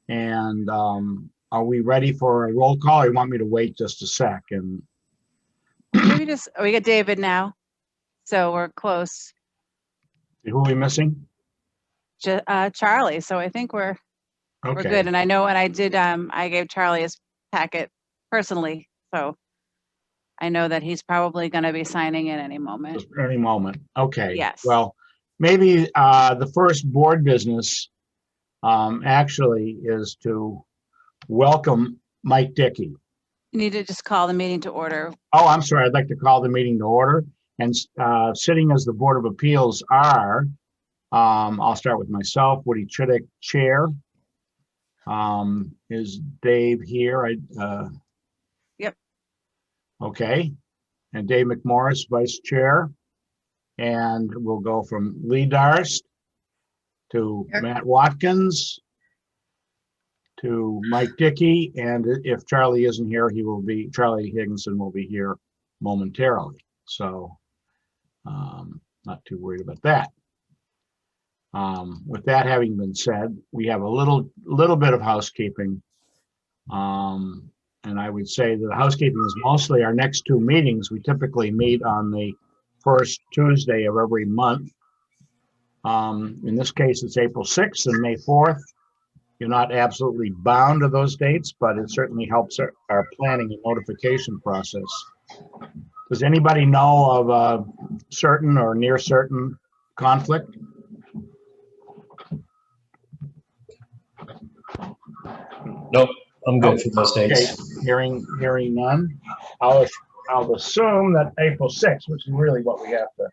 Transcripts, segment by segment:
And are we ready for a roll call, or you want me to wait just a sec? And Maybe just, we got David now, so we're close. who are we missing? Charlie, so I think we're Okay. good. And I know, and I did, I gave Charlie his packet personally, so I know that he's probably going to be signing in any moment. Just any moment. Okay. Yes. Well, maybe the first board business actually is to welcome Mike Dickey. You need to just call the meeting to order. Oh, I'm sorry. I'd like to call the meeting to order. And sitting as the Board of Appeals are, I'll start with myself, Woody Chidick, Chair. Is Dave here? Yep. Okay. And Dave McMorris, Vice Chair. And we'll go from Lee Darst to Matt Watkins to Mike Dickey. And if Charlie isn't here, Charlie Higginson will be here momentarily. So not too worried about that. With that having been said, we have a little bit of housekeeping. And I would say that the housekeeping is mostly our next two meetings. We typically meet on the first Tuesday of every month. In this case, it's April 6th and May 4th. You're not absolutely bound to those dates, but it certainly helps our planning and notification process. Does anybody know of a certain or near certain conflict? Nope, I'm good for those dates. Okay, hearing none. I'll assume that April 6th, which is really what we have to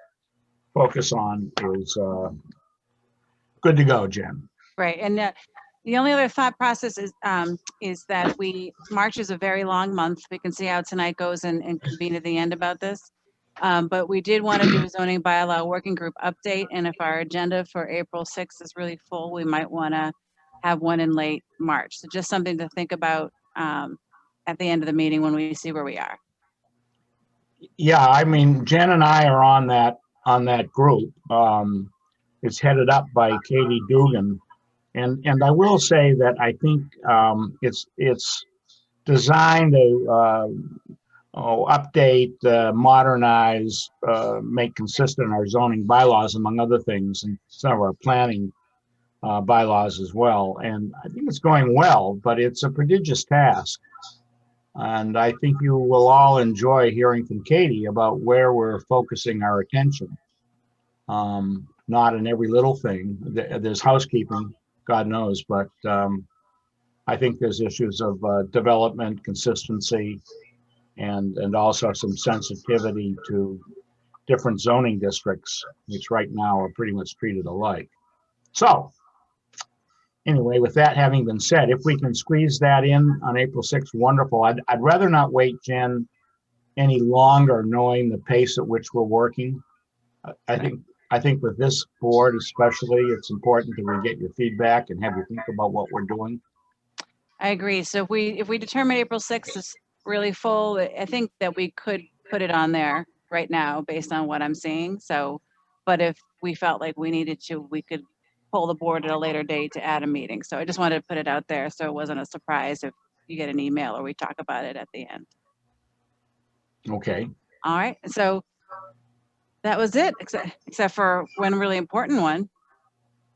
focus on, is good to go, Jen. Right. And the only other thought process is that March is a very long month. We can see how tonight goes and convene at the end about this. But we did want to do a zoning bylaw working group update. And if our agenda for April 6th is really full, we might want to have one in late March. So just something to think about at the end of the meeting when we see where we are. Yeah, I mean, Jen and I are on that group. It's headed up by Katie Dugan. And I will say that I think it's designed to update, modernize, make consistent our zoning bylaws, among other things, and some of our planning bylaws as well. And I think it's going well, but it's a prodigious task. And I think you will all enjoy hearing from Katie about where we're focusing our attention. Not in every little thing. There's housekeeping, God knows, but I think there's issues of development, consistency, and also some sensitivity to different zoning districts, which right now are pretty much treated alike. So anyway, with that having been said, if we can squeeze that in on April 6th, wonderful. I'd rather not wait, Jen, any longer, knowing the pace at which we're working. I think with this board especially, it's important that we get your feedback and have you think about what we're doing. I agree. So if we determine April 6th is really full, I think that we could put it on there right now based on what I'm seeing. So, but if we felt like we needed to, we could pull the board at a later date to add a meeting. So I just wanted to put it out there so it wasn't a surprise if you get an email or we talk about it at the end. Okay. All right. So that was it, except for one really important one,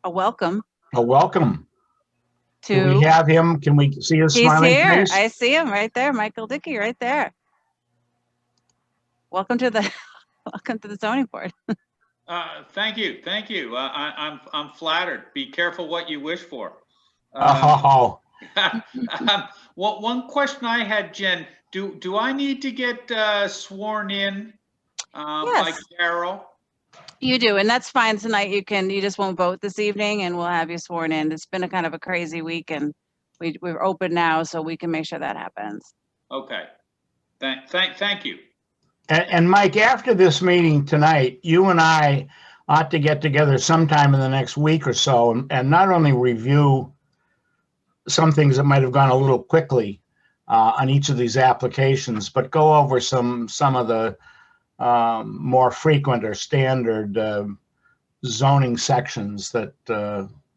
a welcome. A welcome. To Do we have him? Can we see his smiling He's here. face? I see him right there, Michael Dickey right there. Welcome to the zoning board. Thank you. I'm flattered. Be careful what you wish for. One question I had, Jen. Do I need to get sworn in by Carol? You do, and that's fine tonight. You just won't vote this evening, and we'll have you sworn in. It's been a kind of a crazy week, and we're open now, so we can make sure that happens. Okay. Thank you. And Mike, after this meeting tonight, you and I ought to get together sometime in the next week or so and not only review some things that might have gone a little quickly on each of these applications, but go over some of the more frequent or standard zoning sections that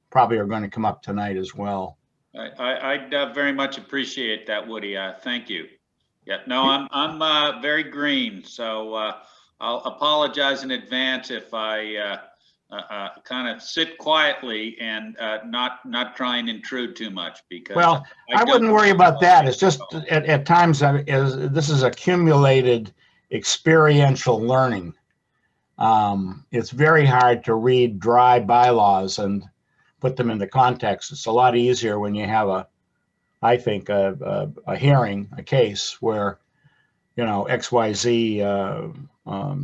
probably are going to come up tonight as well. I'd very much appreciate that, Woody. Thank you. Yeah, no, I'm very green, so I'll apologize in advance if I kind of sit quietly and not try and intrude too much, because Well, I don't wouldn't worry about that. It's just at times, this is accumulated experiential learning. It's very hard to read dry bylaws and put them into context. It's a lot easier when you have I think, a hearing, a case where, XYZ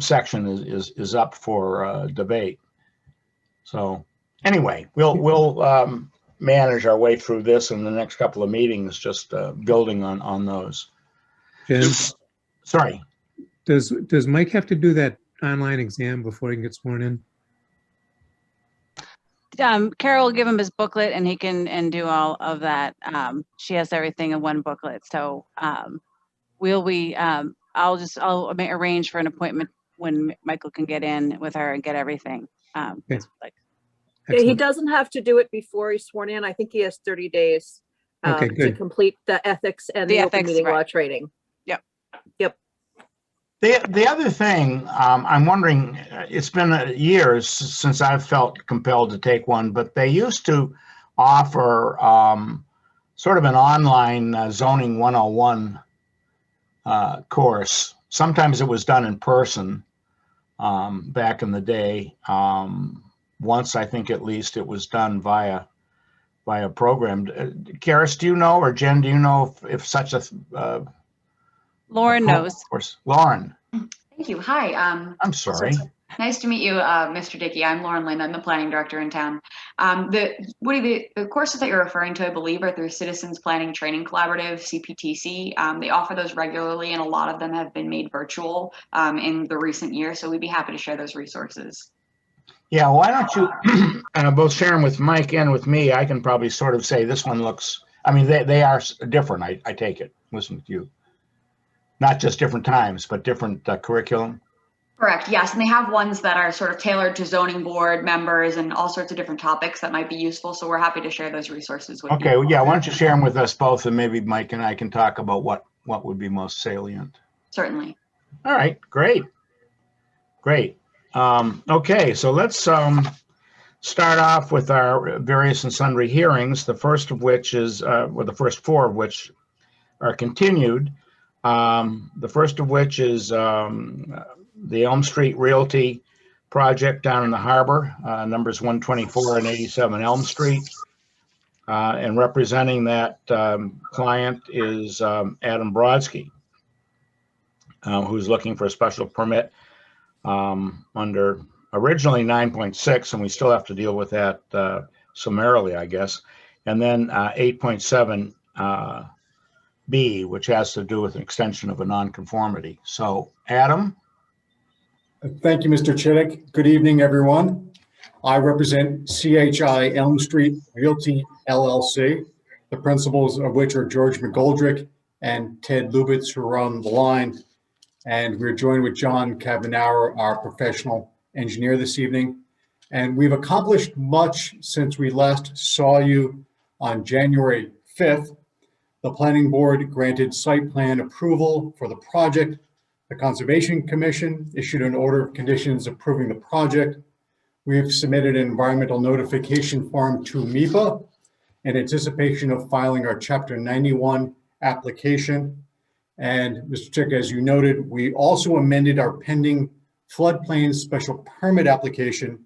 section is up for debate. So anyway, we'll manage our way through this in the next couple of meetings, just building on those. Jen, Sorry. does Mike have to do that online exam before he can get sworn in? Carol will give him his booklet and he can do all of that. She has everything in one booklet. So I'll arrange for an appointment when Michael can get in with her and get everything. Okay. Yeah, he Excellent. doesn't have to do it before he's sworn in. I think he has 30 days Okay, to good. complete the ethics and The the open ethics, meeting law right. training. The other thing, I'm wondering, it's been years since I've felt compelled to take one, but they used to offer sort of an online zoning 101 course. Sometimes it was done in person back in the day. Once, I think at least, it was done via program. Karis, do you know, or Jen, do you know if such a Lauren knows. Of course, Lauren. Thank you. Hi. I'm sorry. Nice to meet you, Mr. Dickey. I'm Lauren Lind. I'm the planning director in town. Woody, the courses that you're referring to, I believe, are through Citizens Planning Training Collaborative, CPTC. They offer those regularly, and a lot of them have been made virtual in the recent years. So we'd be happy to share those resources. Yeah, why don't you both share them with Mike and with me? I can probably sort of say this one looks, I mean, they are different. I take it, listening to you. Not just different times, but different curriculum. Correct. Yes. And they have ones that are sort of tailored to zoning board members and all sorts of different topics that might be useful. So we're happy to share those resources with you. Okay, well, yeah, why don't you share them with us both, and maybe Mike and I can talk about what would be most salient. Certainly. All right, great. Okay, so let's start off with our various and sundry hearings, the first of which is, or the first four of which are continued. The first of which is the Elm Street Realty project down in the harbor, numbers 124 and 87 Elm Street. And representing that client is Adam Brodsky, who's looking for a special permit under originally 9.6, and we still have to deal with that summarily, I guess. And then 8.7 B, which has to do with an extension of a nonconformity. So, Adam? Thank you, Mr. Chittick. Good evening, everyone. I represent CHI Elm Street Realty LLC, the principals of which are George McGoldrick and Ted Lubitz, who are on the line. And we're joined with John Kavanauer, our professional engineer this evening. And we've accomplished much since we last saw you on January 5th. The planning board granted site plan approval for the project. The Conservation Commission issued an order of conditions approving the project. We have submitted an environmental notification form to MEPA in anticipation of filing our Chapter 91 application. And Mr. Chick, as you noted, we also amended our pending floodplain special permit application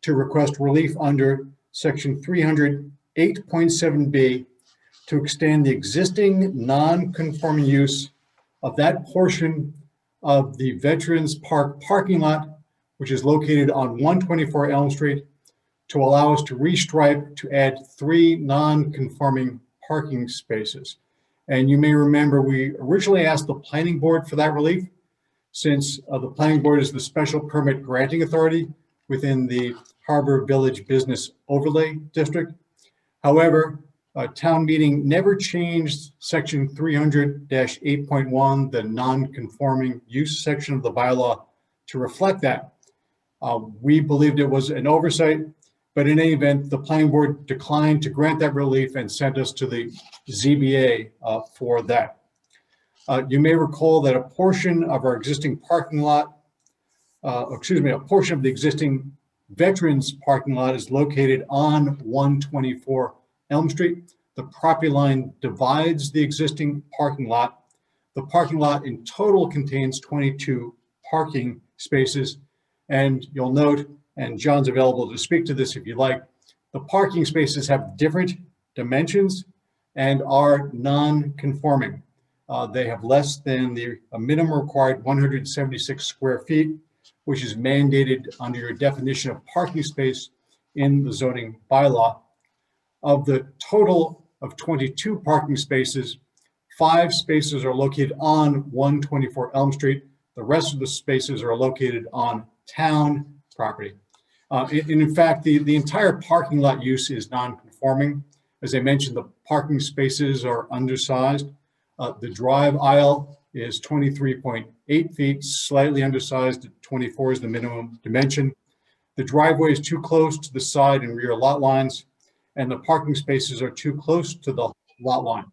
to request relief under Section 308.7B to extend the existing non-conforming use of that portion of the Veterans Park parking lot, which is located on 124 Elm Street, to allow us to restripe to add 3 non-conforming parking spaces. And you may remember we originally asked the planning board for that relief, since the planning board is the special permit granting authority within the Harbor Village Business Overlay District. However, town meeting never changed section 300-8.1, the non-conforming use section of the bylaw, to reflect that. We believed it was an oversight, But in any event, the planning board declined to grant that relief and sent us to the ZBA for that. You may recall that a portion of our existing parking lot, a portion of the existing Veterans parking lot is located on 124 Elm Street. The property line divides the existing parking lot. The parking lot in total contains 22 parking spaces. And you'll note, and John's available to speak to this if you like, the parking spaces have different dimensions and are non-conforming. They have less than the minimum required 176 square feet, which is mandated under your definition of parking space in the zoning bylaw. Of the total of 22 parking spaces, 5 spaces are located on 124 Elm Street. The rest of the spaces are located on town property. In fact, the entire parking lot use is non-conforming. As I mentioned, the parking spaces are undersized. The drive aisle is 23.8 feet, slightly undersized. 24 is the minimum dimension. The driveway is too close to the side and rear lot lines, and the parking spaces are too close to the lot line.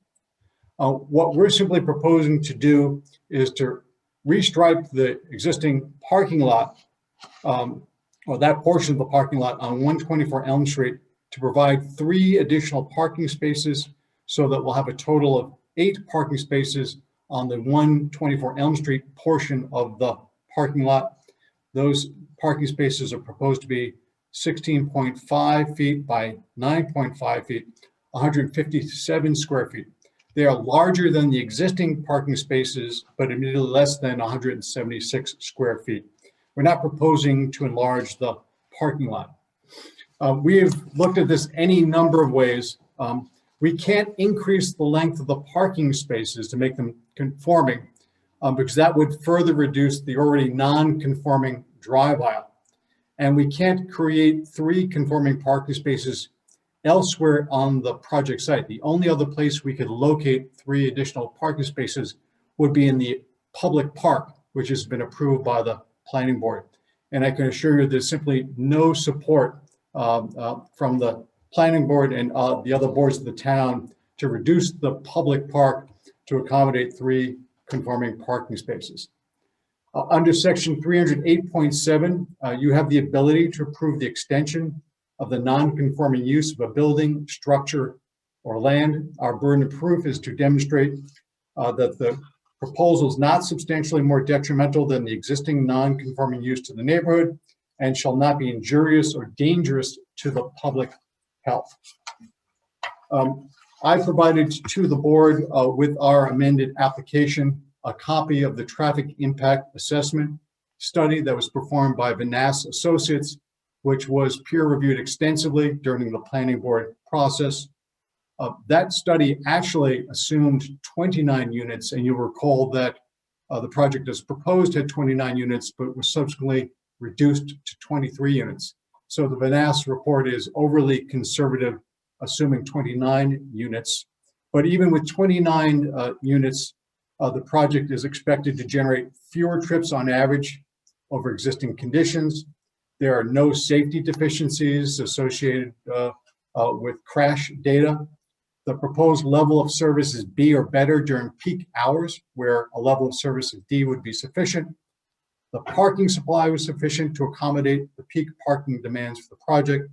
What we're simply proposing to do is to restripe the existing parking lot, or that portion of the parking lot on 124 Elm Street, to provide 3 additional parking spaces, so that we'll have a total of 8 parking spaces on the 124 Elm Street portion of the parking lot. Those parking spaces are proposed to be 16.5 feet by 9.5 feet, 157 square feet. They are larger than the existing parking spaces, but admittedly less than 176 square feet. We're not proposing to enlarge the parking lot. We have looked at this any number of ways. We can't increase the length of the parking spaces to make them conforming, because that would further reduce the already non-conforming drive aisle. And we can't create 3 conforming parking spaces elsewhere on the project site. The only other place we could locate 3 additional parking spaces would be in the public park, which has been approved by the planning board. And I can assure you there's simply no support from the planning board and the other boards of the town to reduce the public park to accommodate 3 conforming parking spaces. Under section 308.7, you have the ability to approve the extension of the non-conforming use of a building, structure, or land. Our burden of proof is to demonstrate that the proposal is not substantially more detrimental than the existing non-conforming use to the neighborhood and shall not be injurious or dangerous to the public health. I provided to the board with our amended application a copy of the traffic impact assessment study that was performed by Vanass Associates, which was peer reviewed extensively during the planning board process. That study actually assumed 29 units, and you'll recall that the project as proposed had 29 units, but was subsequently reduced to 23 units. So the Vanass report is overly conservative, assuming 29 units. But even with 29 units, the project is expected to generate fewer trips on average over existing conditions. There are no safety deficiencies associated with crash data. The proposed level of service is B or better during peak hours, where a level of service of D would be sufficient. The parking supply was sufficient to accommodate the peak parking demands for the project,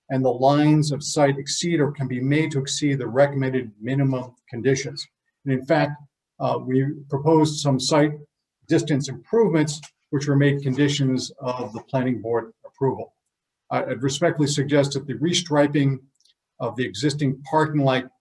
and the lines of sight exceed or can be made to exceed the recommended minimum conditions. And in fact, we proposed some site distance improvements, which were made conditions of the planning board approval. I'd respectfully suggest that the restriping of the existing parking lot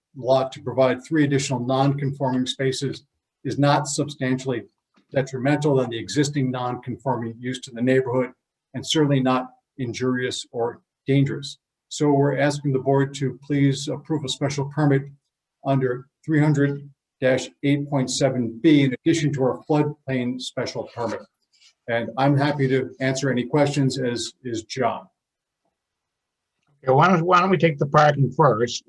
to provide 3 additional non-conforming spaces is not substantially detrimental than the existing non-conforming use to the neighborhood, and certainly not injurious or dangerous. So we're asking the board to please approve a special permit under 300-8.7B in addition to our floodplain special permit. And I'm happy to answer any questions, as is John. Okay, why don't we take the parking first?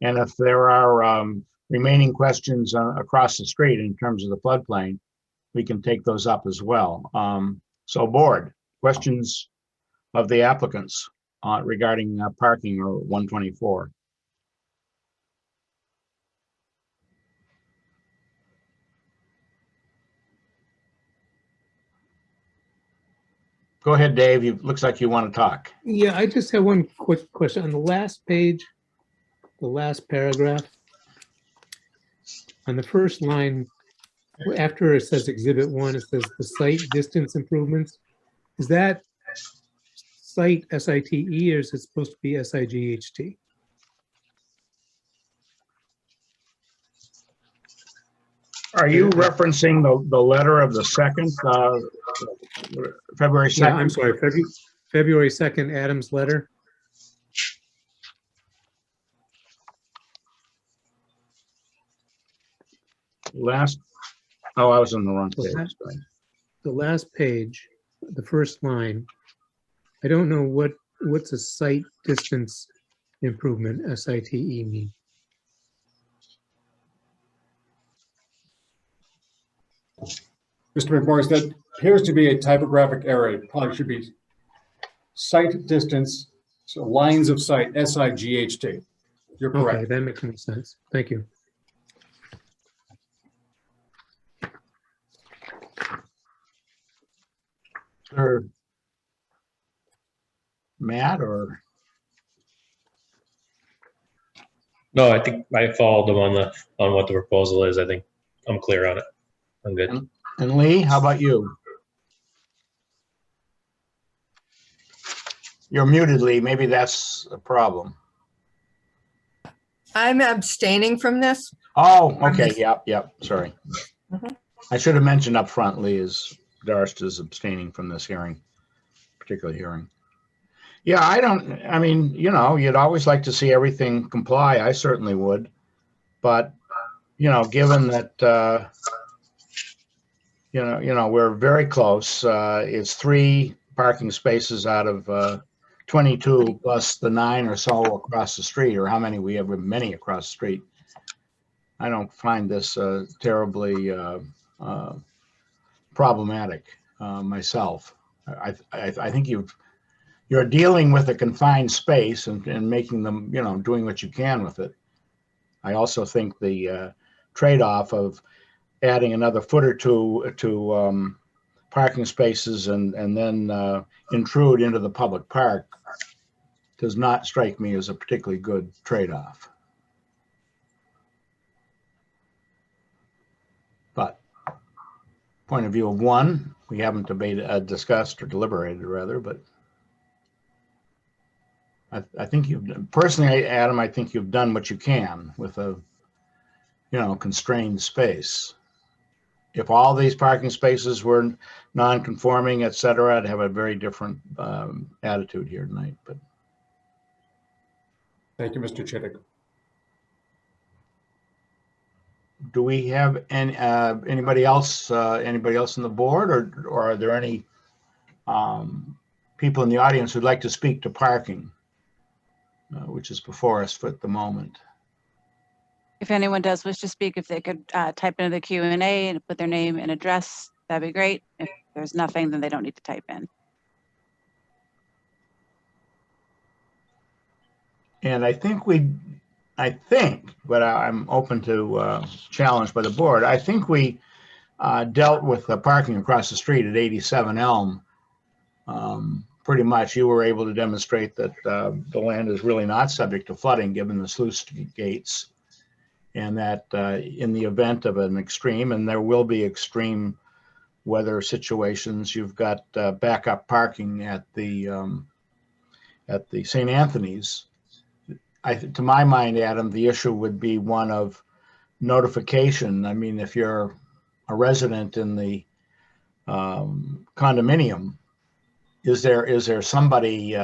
And if there are remaining questions across the street in terms of the floodplain, we can take those up as well. So board, questions of the applicants? regarding parking or 124. Go ahead, Dave. Looks like you want to talk. Yeah, I just have one quick question. On the last page, the last paragraph, on the first line, after it says Exhibit 1, it says the site distance improvements. Is that site S-I-T-E or is it supposed to be S-I-G-H-T? Are you referencing the letter of the 2nd, February 2nd? Yeah, I'm sorry, February 2nd, Adams letter. Last, oh, I was on the wrong page. Sorry. The last page, the first line, I don't know what's a site distance improvement, S-I-T-E mean? Mr. McMorris, that appears to be a typographic error. It probably should be site distance, so lines of sight, S-I-G-H-T. You're Okay, correct. that makes more sense. Thank you. Sure. Matt or? No, I think I followed them on what the proposal is. I think I'm clear on it. I'm good. And Lee, how about you? You're muted, Lee. Maybe that's a problem. I'm abstaining from this. Oh, okay. Yep. Sorry. Mhm. I should have mentioned up front, Lee, Darst is abstaining from this hearing, particular hearing. Yeah, I mean, you know, you'd always like to see everything comply. I certainly would. But, you know, given that, you know, we're very close. It's 3 parking spaces out of 22 plus the 9 or so across the street, or how many we have, many across the street. I don't find this terribly problematic myself. I think you're dealing with a confined space and making them, you know, doing what you can with it. I also think the trade-off of adding another foot or two to parking spaces and then intrude into the public park does not strike me as a particularly good trade-off. But point of view of one, we haven't debated, discussed or deliberated rather, but I think personally, Adam, I think you've done what you can with a, you know, constrained space. If all these parking spaces were non-conforming, et cetera, I'd have a very different attitude here tonight. But Thank you, Mr. Chittick. do we have anybody else on the board, or are there any people in the audience who'd like to speak to parking, which is before us at the moment? If anyone does wish to speak, if they could type into the Q&A and put their name and address, that'd be great. If there's nothing, then they don't need to type in. And I think, but I'm open to challenge by the board. I think we dealt with the parking across the street at 87 Elm. Pretty much, you were able to demonstrate that the land is really not subject to flooding given the sluice gates, and that in the event of an extreme, and there will be extreme weather situations, you've got backup parking at the St. Anthony's. To my mind, Adam, the issue would be one of notification. I mean, if you're a resident in the condominium, is there somebody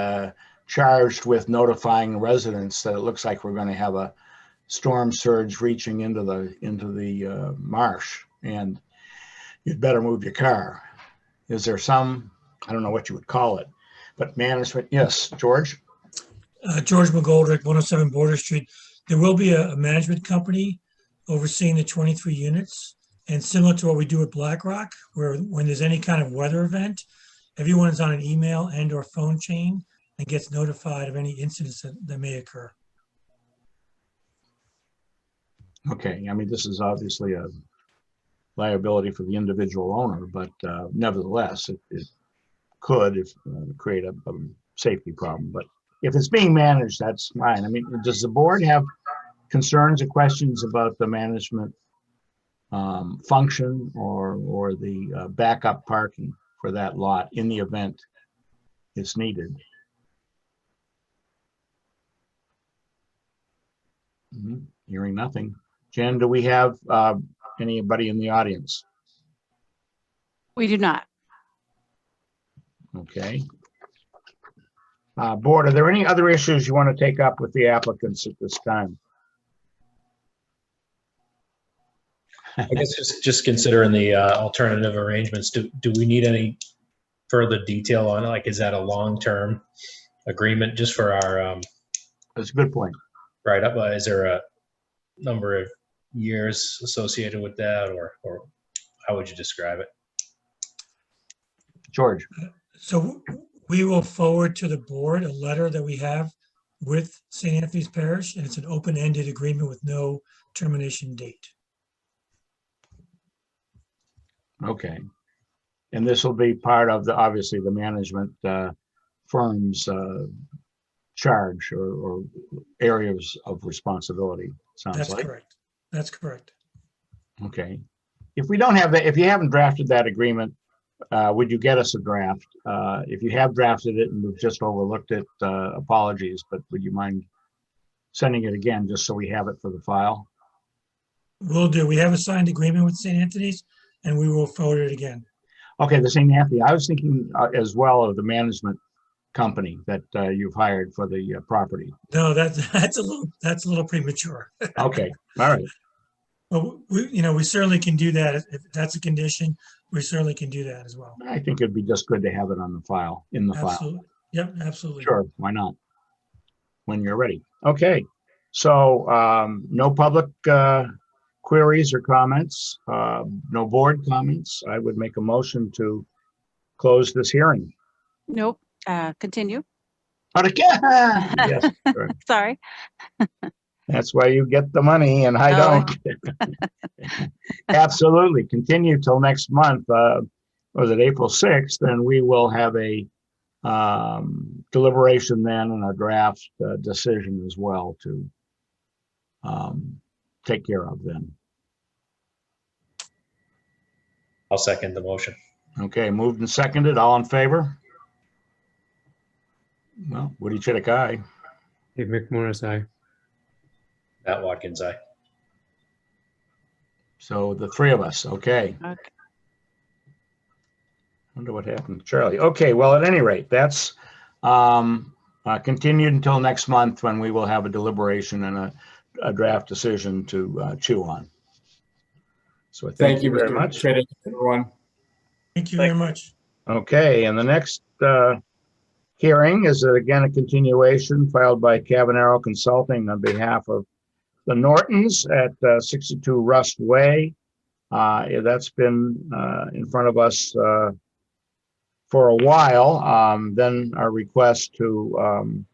charged with notifying residents that it looks like we're going to have a storm surge reaching into the marsh and you'd better move your car? Is there some, I don't know what you would call it, but management? Yes, George? George McGoldrick, 107 Border Street. There will be a management company overseeing the 23 units. And similar to what we do at BlackRock, where when there's any kind of weather event, everyone's on an email and or phone chain and gets notified of any incidents that may occur. Okay, I mean, this is obviously a liability for the individual owner, but nevertheless, it could create a safety problem. But if it's being managed, that's fine. I mean, does the board have concerns or questions about the management function or the backup parking for that lot in the event it's needed? Hearing nothing. Jen, do we have anybody in the audience? We do not. Okay. Board, are there any other issues you want to take up with the applicants at this time? I guess just considering the alternative arrangements, do we need any further detail on it? Like, is that a long-term agreement just for our That's a good point. right up? Is there a number of years associated with that, or how would you describe it? George. So we will forward to the board a letter that we have with St. Anthony's Parish, and it's an open-ended agreement with no termination date. Okay. And this will be part of obviously the management firm's charge or areas of responsibility, sounds That's like. correct. That's correct. Okay. If we don't have that, if you haven't drafted that agreement, would you get us a draft? If you have drafted it and we've just overlooked it, apologies, but would you mind sending it again just so we have it for the file? Will do. We have a signed agreement with St. Anthony's, and we will forward it again. Okay, the St. Anthony. I was thinking as well of the management company that you've hired for the property. No, that's a little premature. Okay, all right. But we certainly can do that. If that's a condition, we certainly can do that as well. I think it'd be just good to have it on the file, in the file. Absolutely. Yep, absolutely. Sure, why not? When you're ready. Okay, so no public queries or comments, no board comments. I would make a motion to close this hearing. Nope. Continue. But again, yes, sure. Sorry. That's why you get the money and I Oh. don't. Absolutely. Continue till next month. Was it April 6th? And we will have a deliberation then and a draft decision as well to take care of then. I'll second the motion. Okay, moved and seconded. All in favor? Well, Woody Chidick, aye. Dave McMorris, aye. Matt Watkins, aye. So the three of us, okay. Okay. Wonder what happened to Charlie. Okay, well, at any rate, that's continued until next month when we will have a deliberation and a draft decision to chew on. So I Thank you very Mr. much. Chittick, everyone. Thank you very much. Okay, and the next hearing is again a continuation filed by Cavanero Consulting on behalf of the Nortons at 62 Rust Way. That's been in front of us for a while. Then our request to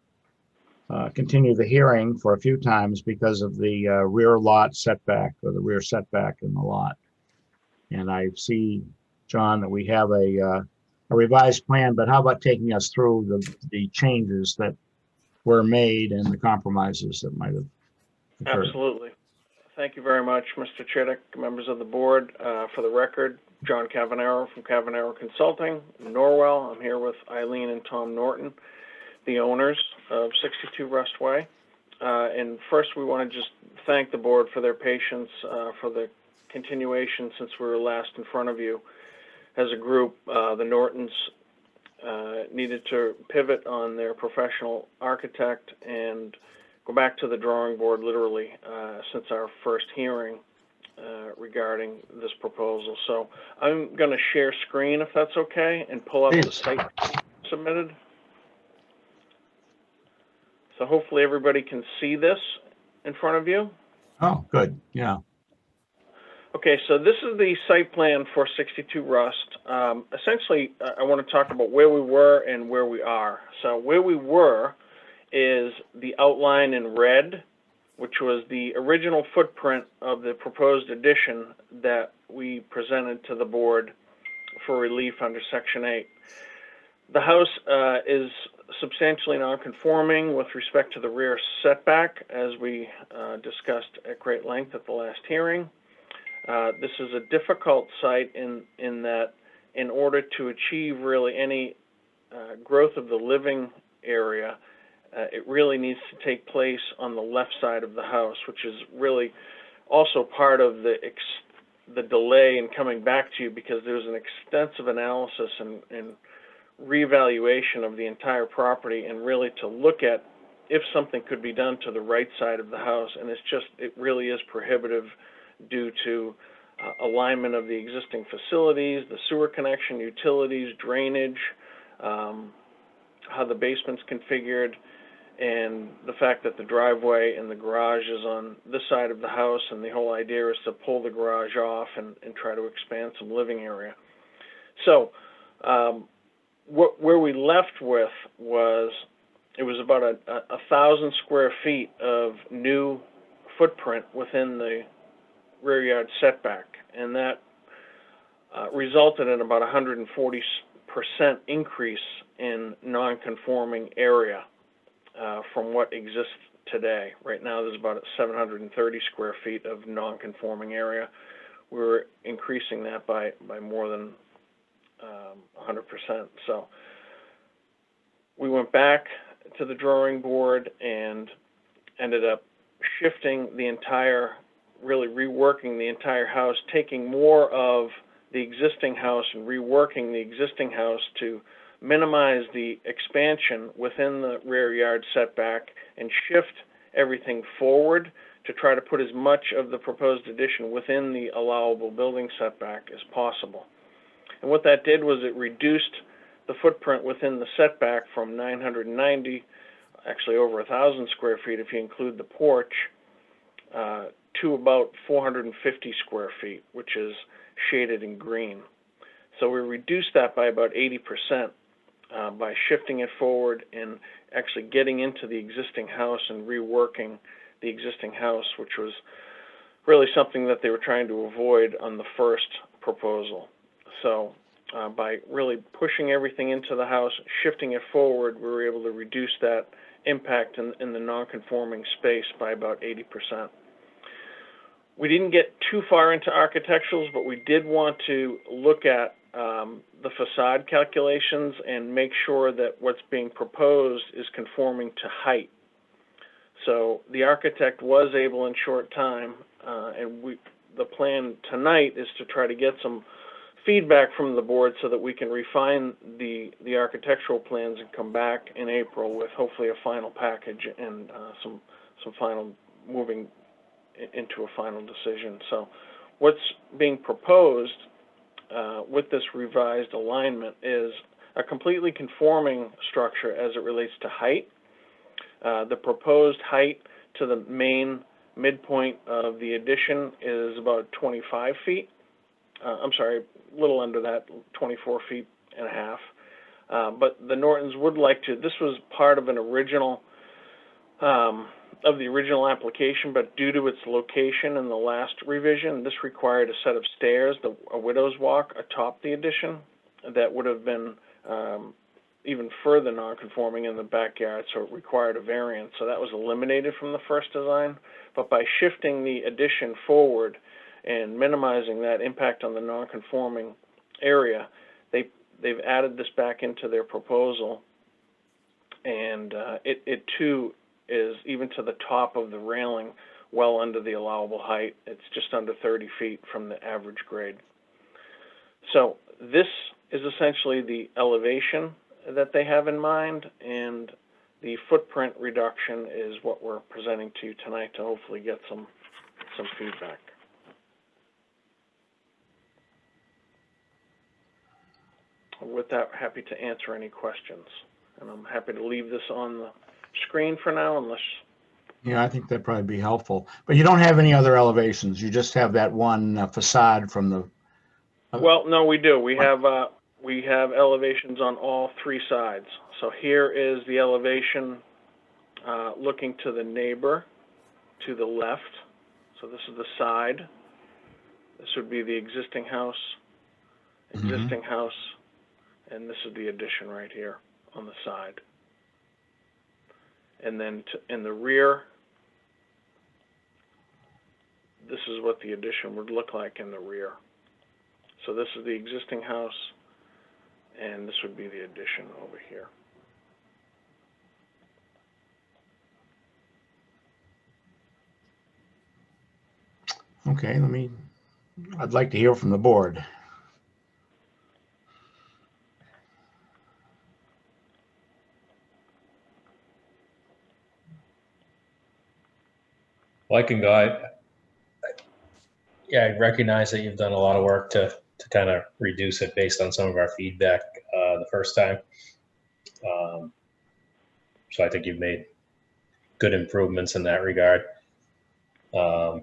continue the hearing for a few times because of the rear lot setback or the rear setback in the lot. And I see, John, that we have a revised plan, but how about taking us through the changes that were made and the compromises that might have occurred? Absolutely. Thank you very much, Mr. Chittick, members of the board. For the record, John Cavanero from Cavanero Consulting in Norwell. I'm here with Eileen and Tom Norton, the owners of 62 Rust Way. And first, we want to just thank the board for their patience for the continuation since we were last in front of you. As a group, the Nortons needed to pivot on their professional architect and go back to the drawing board literally since our first hearing regarding this proposal. So I'm going to share screen if that's okay and pull up the site submitted. So hopefully everybody can see this in front of you. Oh, good. Yeah. Okay, so this is the site plan for 62 Rust. Essentially, I want to talk about where we were and where we are. So where we were is the outline in red, which was the original footprint of the proposed addition that we presented to the board for relief under Section 8. The house is substantially non-conforming with respect to the rear setback, as we discussed at great length at the last hearing. This is a difficult site in that in order to achieve really any growth of the living area, it really needs to take place on the left side of the house, which is really also part of the delay in coming back to you, because there's an extensive analysis and reevaluation of the entire property, and really to look at if something could be done to the right side of the house. And it really is prohibitive due to alignment of the existing facilities, the sewer connection, utilities, drainage, how the basement's configured, and the fact that the driveway and the garage is on this side of the house, and the whole idea is to pull the garage off and try to expand some living area. So where we left with was, it was about 1,000 square feet of new footprint within the rear yard setback, and that resulted in about 140% increase in non-conforming area from what exists today. Right now there's about 730 square feet of non-conforming area. We're increasing that by more than 100%. So we went back to the drawing board and ended up shifting the entire, really reworking the entire house, taking more of the existing house and reworking the existing house to minimize the expansion within the rear yard setback and shift everything forward to try to put as much of the proposed addition within the allowable building setback as possible. And what that did was it reduced the footprint within the setback from 990, actually over 1,000 square feet if you include the porch, to about 450 square feet, which is shaded in green. So we reduced that by about 80% by shifting it forward and actually getting into the existing house and reworking the existing house, which was really something that they were trying to avoid on the first proposal. So by really pushing everything into the house, shifting it forward, we were able to reduce that impact in the non-conforming space by about 80%. We didn't get too far into architecturals, but we did want to look at the facade calculations and make sure that what's being proposed is conforming to height. So the architect was able in short time, and the plan tonight is to try to get some feedback from the board so that we can refine the architectural plans and come back in April with hopefully a final package and some final moving into a final decision. So what's being proposed with this revised alignment is a completely conforming structure as it relates to height. The proposed height to the main midpoint of the addition is about 25 feet. I'm sorry, a little under that, 24 feet and a half. But the Nortons would like to, this was part of an original, of the original application, but due to its location in the last revision, this required a set of stairs, a widow's walk atop the addition that would have been even further non-conforming in the backyard, so it required a variance. So that was eliminated from the first design. But by shifting the addition forward and minimizing that impact on the non-conforming area, they've added this back into their proposal, and it too is even to the top of the railing well under the allowable height. It's just under 30 feet from the average grade. So this is essentially the elevation that they have in mind, and the footprint reduction is what we're presenting to you tonight to hopefully get some feedback. With that, happy to answer any questions, and I'm happy to leave this on the screen for now unless Yeah, I think that'd probably be helpful. But you don't have any other elevations. You just have that one facade from the, Well, no, we do. We have elevations on all three sides. So here is the elevation looking to the neighbor to the left. So this is the side. This would be the existing house, and this is the addition right here on the side. And then in the rear, this is what the addition would look like in the rear. So this is the existing house, and this would be the addition over here. okay, I'd like to hear from the board. Well, I can go. Yeah, I recognize that you've done a lot of work to kind of reduce it based on some of our feedback the first time. So I think you've made good improvements in that regard. I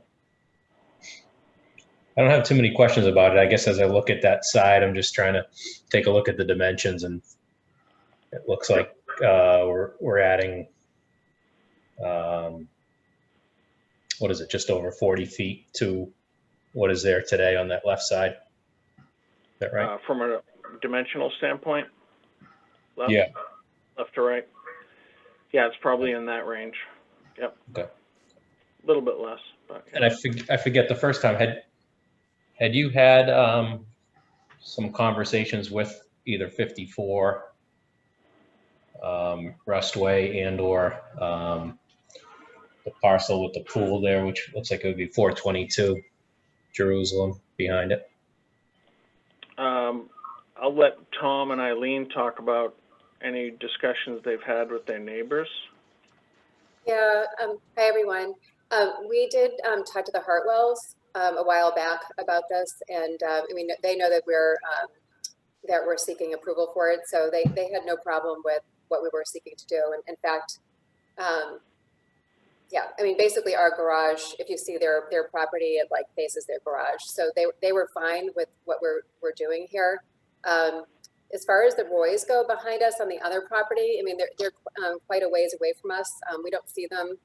don't have too many questions about it. I guess as I look at that side, I'm just trying to take a look at the dimensions, and it looks like we're adding, what is it, just over 40 feet to what is there today on that left side. Is that right? From a dimensional standpoint, left, Yeah. left to right. Yeah, it's probably in that range. Yep. Okay. A little bit less, but. And I forget the first time, had you had some conversations with either 54 Rustway and or the parcel with the pool there, which looks like it would be 422 Jerusalem behind it? I'll let Tom and Eileen talk about any discussions they've had with their neighbors. Yeah, hi everyone. We did talk to the Hartwells a while back about this, and I mean, they know that we're seeking approval for it, so they had no problem with what we were seeking to do. And in fact, yeah, I mean, basically our garage, if you see their property, it like faces their garage, so they were fine with what we're doing here. As far as the Roys go behind us on the other property, I mean, they're quite a ways away from us. We don't see them.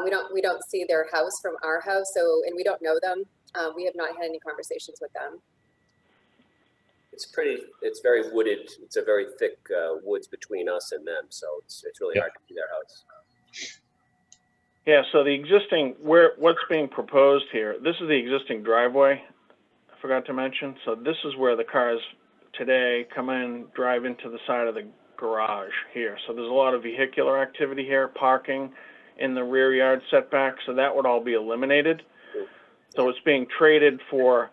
We don't see their house from our house. So, and we don't know them. We have not had any conversations with them. It's very wooded. It's a very thick woods between us and them. So it's really hard to see their house. Yeah, so the existing, what's being proposed here, this is the existing driveway, I forgot to mention. So this is where the cars today come in, drive into the side of the garage here. So there's a lot of vehicular activity here, parking in the rear yard setback, so that would all be eliminated. So it's being traded for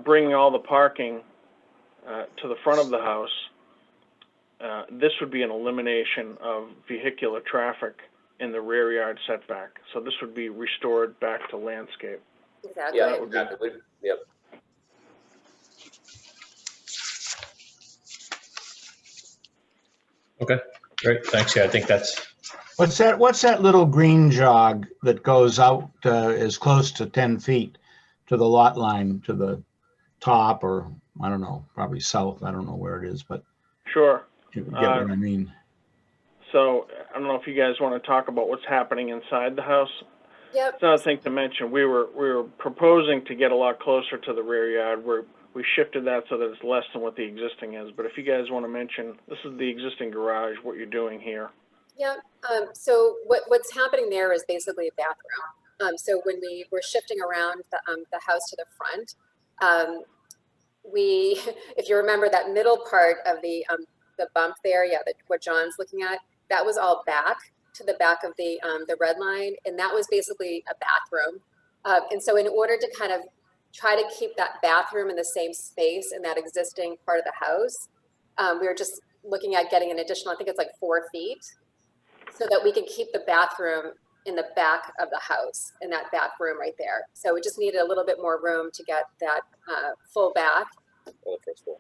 bringing all the parking to the front of the house. This would be an elimination of vehicular traffic in the rear yard setback. So this would be restored back to landscape. Exactly. Yeah, exactly. Yep. Okay, great, thanks. Yeah, I think that's, What's that little green jog that goes out as close to 10 feet to the lot line, to the top, or I don't know, probably south. I don't know where it is, but Sure. you get what I mean. So I don't know if you guys want to talk about what's happening inside the house. Yep. It's another thing to mention. We were proposing to get a lot closer to the rear yard. We shifted that so that it's less than what the existing is. But if you guys want to mention, this is the existing garage, what you're doing here. Yeah. So what's happening there is basically a bathroom. So when we were shifting around the house to the front, if you remember that middle part of the bump there, yeah, what John's looking at, that was all back to the back of the red line, and that was basically a bathroom. And so in order to kind of try to keep that bathroom in the same space in that existing part of the house, we were just looking at getting an additional, I think it's like 4 feet, so that we can keep the bathroom in the back of the house, in that back room right there. So we just needed a little bit more room to get that full back. On the first floor.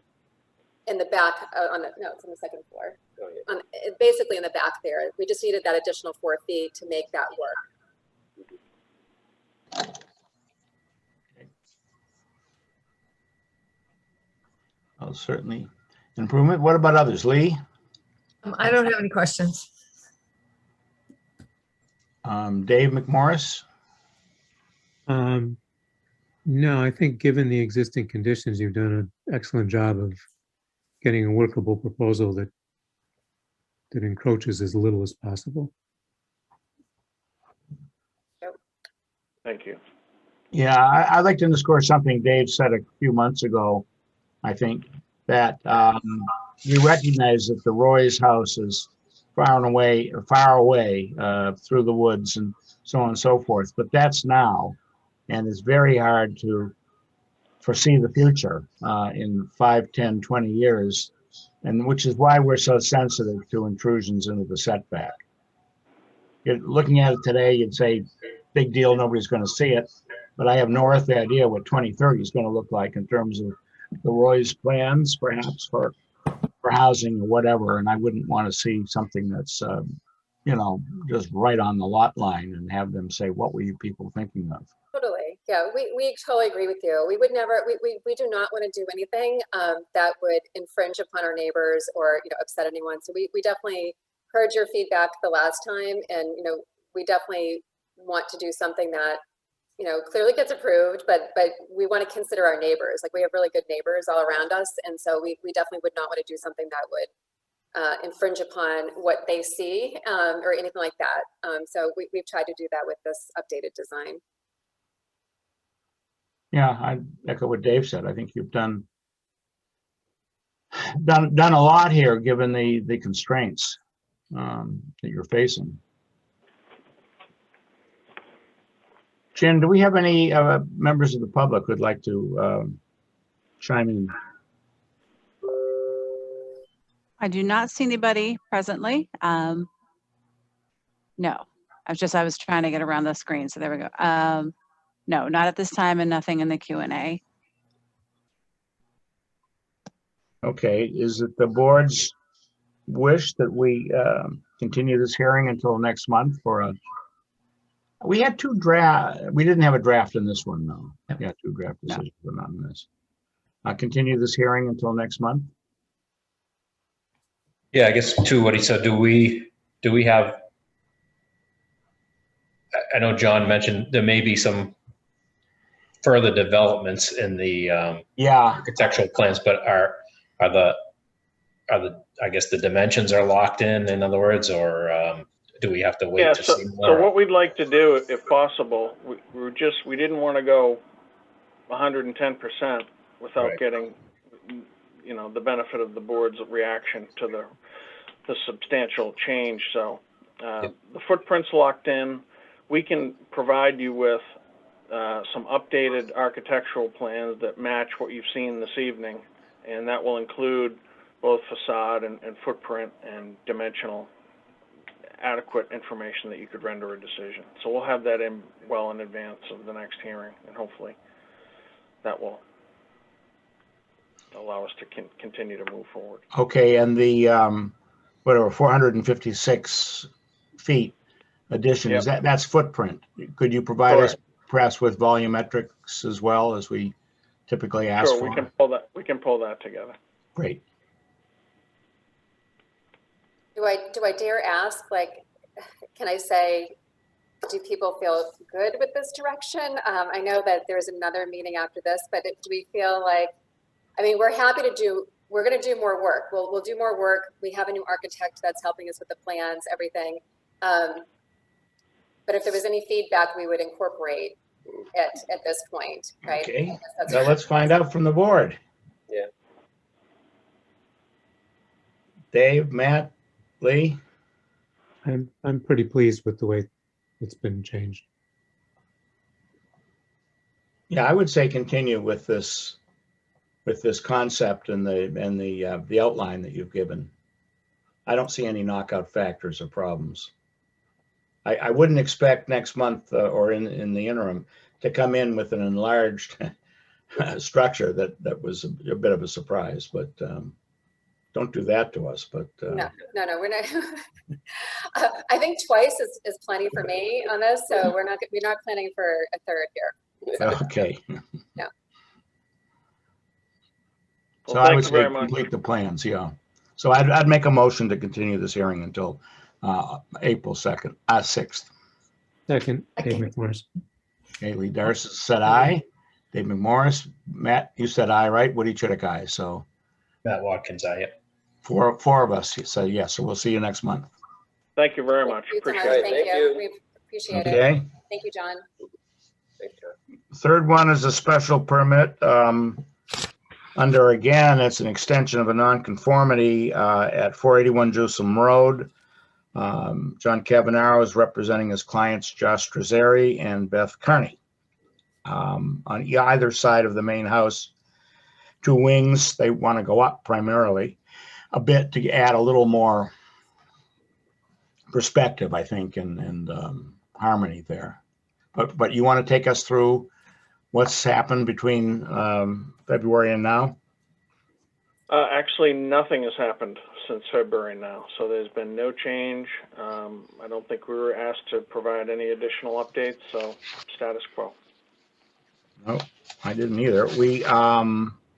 In the back, it's on the second floor. Oh, yeah. Basically in the back there. We just needed that additional 4 feet to make that work. Oh, certainly improvement. What about others? Lee? I don't have any questions. Dave McMorris? No, I think given the existing conditions, you've done an excellent job of getting a workable proposal that encroaches as little as possible. Thank you. Yeah, I'd like to underscore something Dave said a few months ago, I think, that we recognize that the Roy's house is far away through the woods and so on and so forth, but that's now. And it's very hard to foresee the future in 5, 10, 20 years, and which is why we're so sensitive to intrusions into the setback. Looking at it today, you'd say, big deal, nobody's going to see it, but I have no earthly idea what 2030 is going to look like in terms of the Roy's plans, perhaps for housing or whatever, and I wouldn't want to see something that's, just right on the lot line and have them say, what were you people thinking of? Totally. Yeah, we totally agree with you. We would never, we do not want to do anything that would infringe upon our neighbors or, upset anyone. So we definitely heard your feedback the last time, and, we definitely want to do something that, clearly gets approved, but we want to consider our neighbors. Like, we have really good neighbors all around us. And so we definitely would not want to do something that would infringe upon what they see or anything like that. So we've tried to do that with this updated design. Yeah, I echo what Dave said. I think you've done a lot here, given the constraints that you're facing. Jen, do we have any members of the public who'd like to chime in? I do not see anybody presently. No, I was trying to get around the screen, so there we go. No, not at this time, and nothing in the Q&A. Okay, is it the board's wish that we continue this hearing until next month for we had 2 draft, we didn't have a draft in this one, though. Yeah, 2 draft decisions, but not in this. Continue this hearing until next month? Yeah, I guess to what he said, do we have, I know John mentioned there may be some further developments in the architectural plans, but are the I guess the dimensions are locked in other words, or do we have to wait to see more? So what we'd like to do, if possible, we didn't want to go 110% without getting, the benefit of the board's reaction to the substantial change. So the footprint's locked in. We can provide you with some updated architectural plans that match what you've seen this evening, and that will include both facade and footprint and dimensional adequate information that you could render a decision. So we'll have that in well in advance of the next hearing, and hopefully that will allow us to continue to move forward. Okay, and the whatever 456 feet addition, is that's footprint? Could you provide us perhaps with volumetrics as well, as we typically ask for? Sure, we can pull that together. Great. Do I dare ask, can I say, do people feel good with this direction? I know that there's another meeting after this, but do we feel like, we're happy to we're going to do more work. We'll do more work. We have a new architect that's helping us with the plans, everything. But if there was any feedback, we would incorporate it at this point, right? Okay, now let's find out from the board. Yeah. Dave, Matt, Lee? I'm pretty pleased with the way it's been changed. Yeah, I would say continue with this concept and the outline that you've given. I don't see any knockout factors or problems. I wouldn't expect next month or in the interim to come in with an enlarged structure that was a bit of a surprise, but Don't do that to us, but. No, we're not. I think twice is plenty for me on this, so we're not planning for a third here. So, Okay. yeah. So Well, I thank would you say very much. complete the plans, yeah. So I'd make a motion to continue this hearing until April 2nd, 6th. Second, Dave McMorris. Okay, Lee Darcis said aye. Dave McMorris, Matt, you said aye, right? Woody Chidick, aye. So Matt Watkins, I, four of us said yes. So we'll see you next month. Thank you very much. Thank you so much. Appreciate it. Thank you. We appreciate it. Okay. Thank you, John. Thanks, John. Third one is a special permit. Under, again, it's an extension of a nonconformity at 481 Jerusalem Road. John Cavanaro is representing his clients, Josh Trezeri and Beth Carney. On either side of the main house, two wings, they want to go up primarily a bit to add a little more perspective, I think, and harmony there. But you want to take us through what's happened between February and now? Actually, nothing has happened since February now, so there's been no change. I don't think we were asked to provide any additional updates, so status quo. No, I didn't either.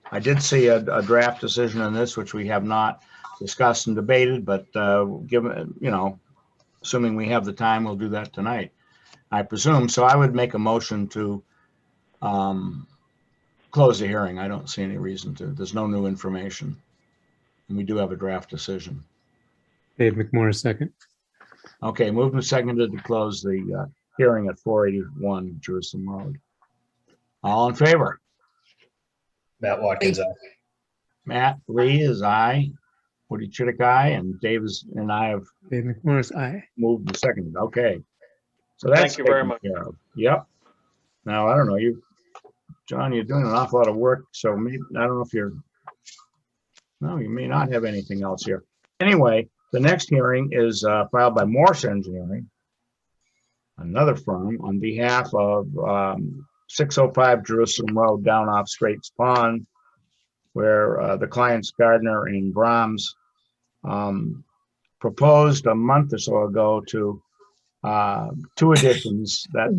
I did see a draft decision on this, which we have not discussed and debated, but given, assuming we have the time, we'll do that tonight, I presume. So I would make a motion to close the hearing. I don't see any reason to. There's no new information. And we do have a draft decision. Dave McMorris, second. Okay, moved and seconded to close the hearing at 481 Jerusalem Road. All in favor? Matt Watkins, I. Matt, Lee is aye. Woody Chidick, aye, and Dave and I have Dave McMorris, aye. moved and seconded. Okay. So that's Thank you very taken much. care of. Yep. Now, I don't know, John, you're doing an awful lot of work, so maybe, I don't know if no, you may not have anything else here. Anyway, the next hearing is filed by Morse Engineering, another firm, on behalf of 605 Jerusalem Road down off Straits Pond, where the clients Gardner and Brahms proposed a month or so ago to two additions that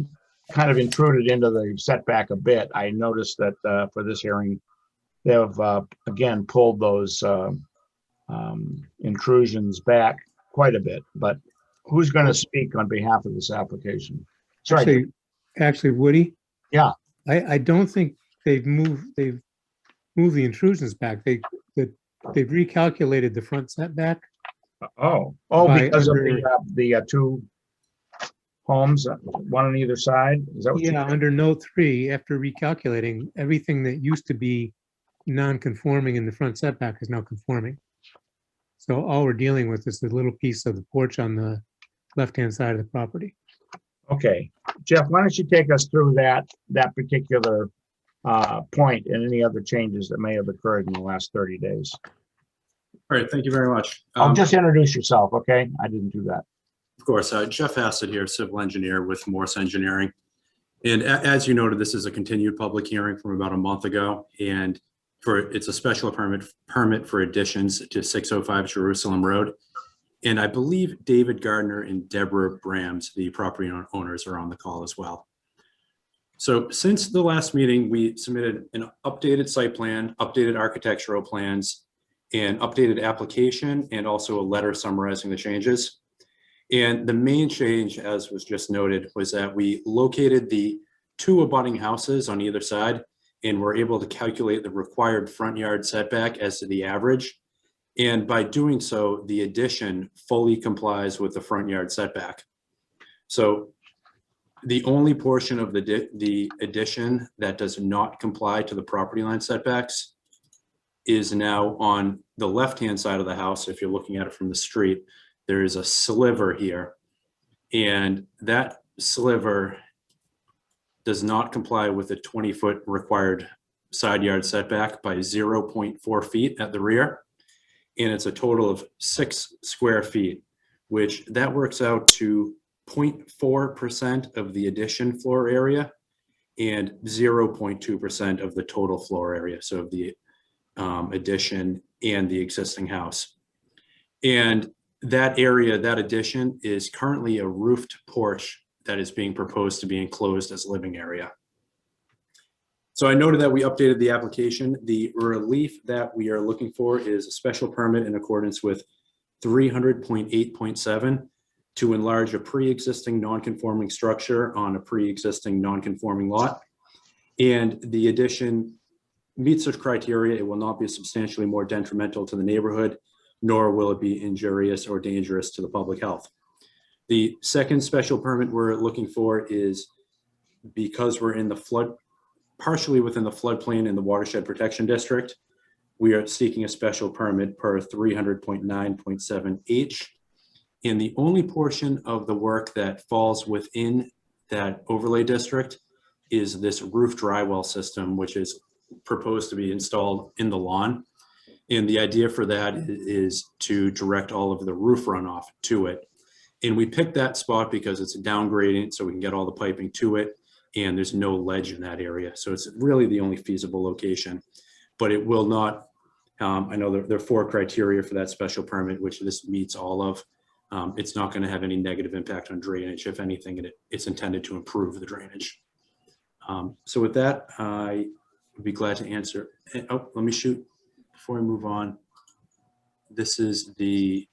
kind of intruded into the setback a bit. I noticed that for this hearing, they have again pulled those intrusions back quite a bit. But who's going to speak on behalf of this application? Sorry. Actually, Woody? Yeah. I don't think they've moved the intrusions back. They've recalculated the front setback. Oh, By because under- of the two homes, one on either side? Is that what you Yeah, under note 3, after recalculating, everything that used to be non-conforming in the front setback is now conforming. So all we're dealing with is a little piece of the porch on the left-hand side of the property. Okay, Jeff, why don't you take us through that particular point and any other changes that may have occurred in the last 30 days? All right, thank you very much. Just introduce yourself, okay? I didn't do that. Of course, Jeff Hassett here, civil engineer with Morse Engineering. And as you noted, this is a continued public hearing from about a month ago, and it's a special permit for additions to 605 Jerusalem Road. And I believe David Gardner and Deborah Brahms, the property owners, are on the call as well. So since the last meeting, we submitted an updated site plan, updated architectural plans, and updated application, and also a letter summarizing the changes. And the main change, as was just noted, was that we located the two abutting houses on either side, and we're able to calculate the required front yard setback as to the average. And by doing so, the addition fully complies with the front yard setback. So the only portion of the addition that does not comply to the property line setbacks is now on the left-hand side of the house. If you're looking at it from the street, there is a sliver here, and that sliver does not comply with the 20-foot required side yard setback by 0.4 feet at the rear. And it's a total of 6 square feet, which that works out to 0.4% of the addition floor area and 0.2% of the total floor area. So of the addition and the existing house. And that area, that addition is currently a roofed porch that is being proposed to be enclosed as living area. So I noted that we updated the application. The relief that we are looking for is a special permit in accordance with 300.8.7 to enlarge a pre-existing non-conforming structure on a pre-existing non-conforming lot. And the addition meets such criteria. It will not be substantially more detrimental to the neighborhood, nor will it be injurious or dangerous to the public health. The second special permit we're looking for is because we're in the flood, partially within the floodplain in the watershed protection district, we are seeking a special permit per 300.9.7H. And the only portion of the work that falls within that overlay district is this roof drywall system, which is proposed to be installed in the lawn. And the idea for that is to direct all of the roof runoff to it. And we picked that spot because it's a down gradient, so we can get all the piping to it, and there's no ledge in that area. So it's really the only feasible location, but it will not, I know there are 4 criteria for that special permit, which this meets all of. It's not going to have any negative impact on drainage. If anything, it's intended to improve the drainage. So with that, I would be glad to answer. Oh, let me shoot before I move on. This is the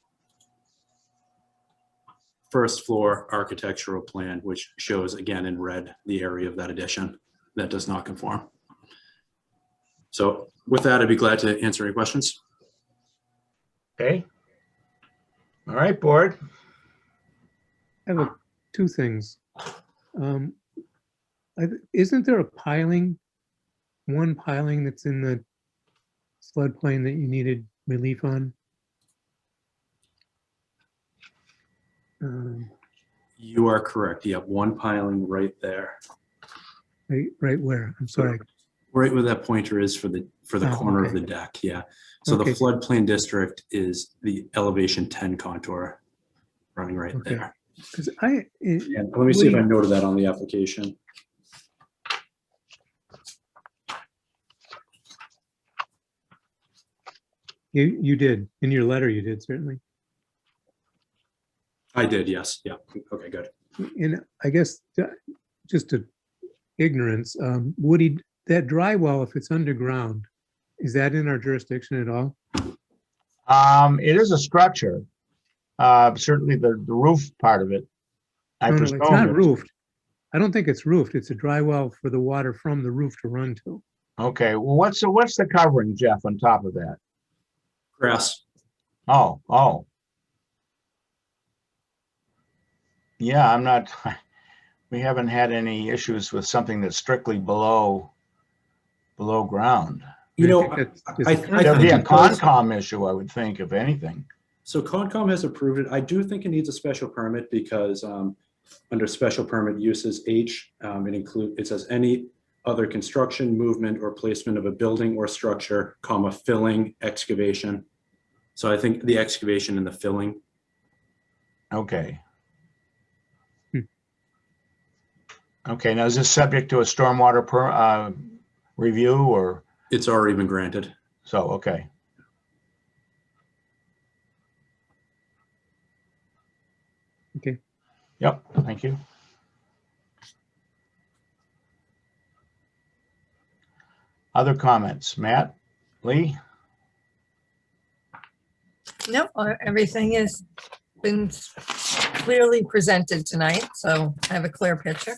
first floor architectural plan, which shows again in red the area of that addition that does not conform. So with that, I'd be glad to answer any questions. Okay. All right, board. I have 2 things. Isn't there a piling, one piling that's in the floodplain that you needed relief on? You are correct. You have one piling right there. Right where? I'm sorry. Right where that pointer is for the corner of the deck. Yeah. So the floodplain district is the elevation 10 contour running right there. Because let me see if I noted that on the application. You did. In your letter, you did, certainly. I did, yes. Yeah. Okay, good. And I guess just to ignorance, Woody, that drywall, if it's underground, is that in our jurisdiction at all? It is a structure. Certainly the roof part of it. No, it's not roofed. I don't think it's roofed. It's a drywall for the water from the roof to run to. Okay. Well, what's the covering, Jeff, on top of that? Grass. Oh. Yeah, I'm not, we haven't had any issues with something that's strictly below ground. You know, there'd be a Concom issue, I would think, if anything. So Concom has approved it. I do think it needs a special permit because under special permit uses H, it says any other construction, movement, or placement of a building or structure, comma, filling, excavation. So I think the excavation and the filling. Okay. Okay, now is this subject to a stormwater review or? It's already been granted. So, okay. Okay. Yep, thank you. Other comments? Matt, Lee? No, everything has been clearly presented tonight, so I have a clear picture.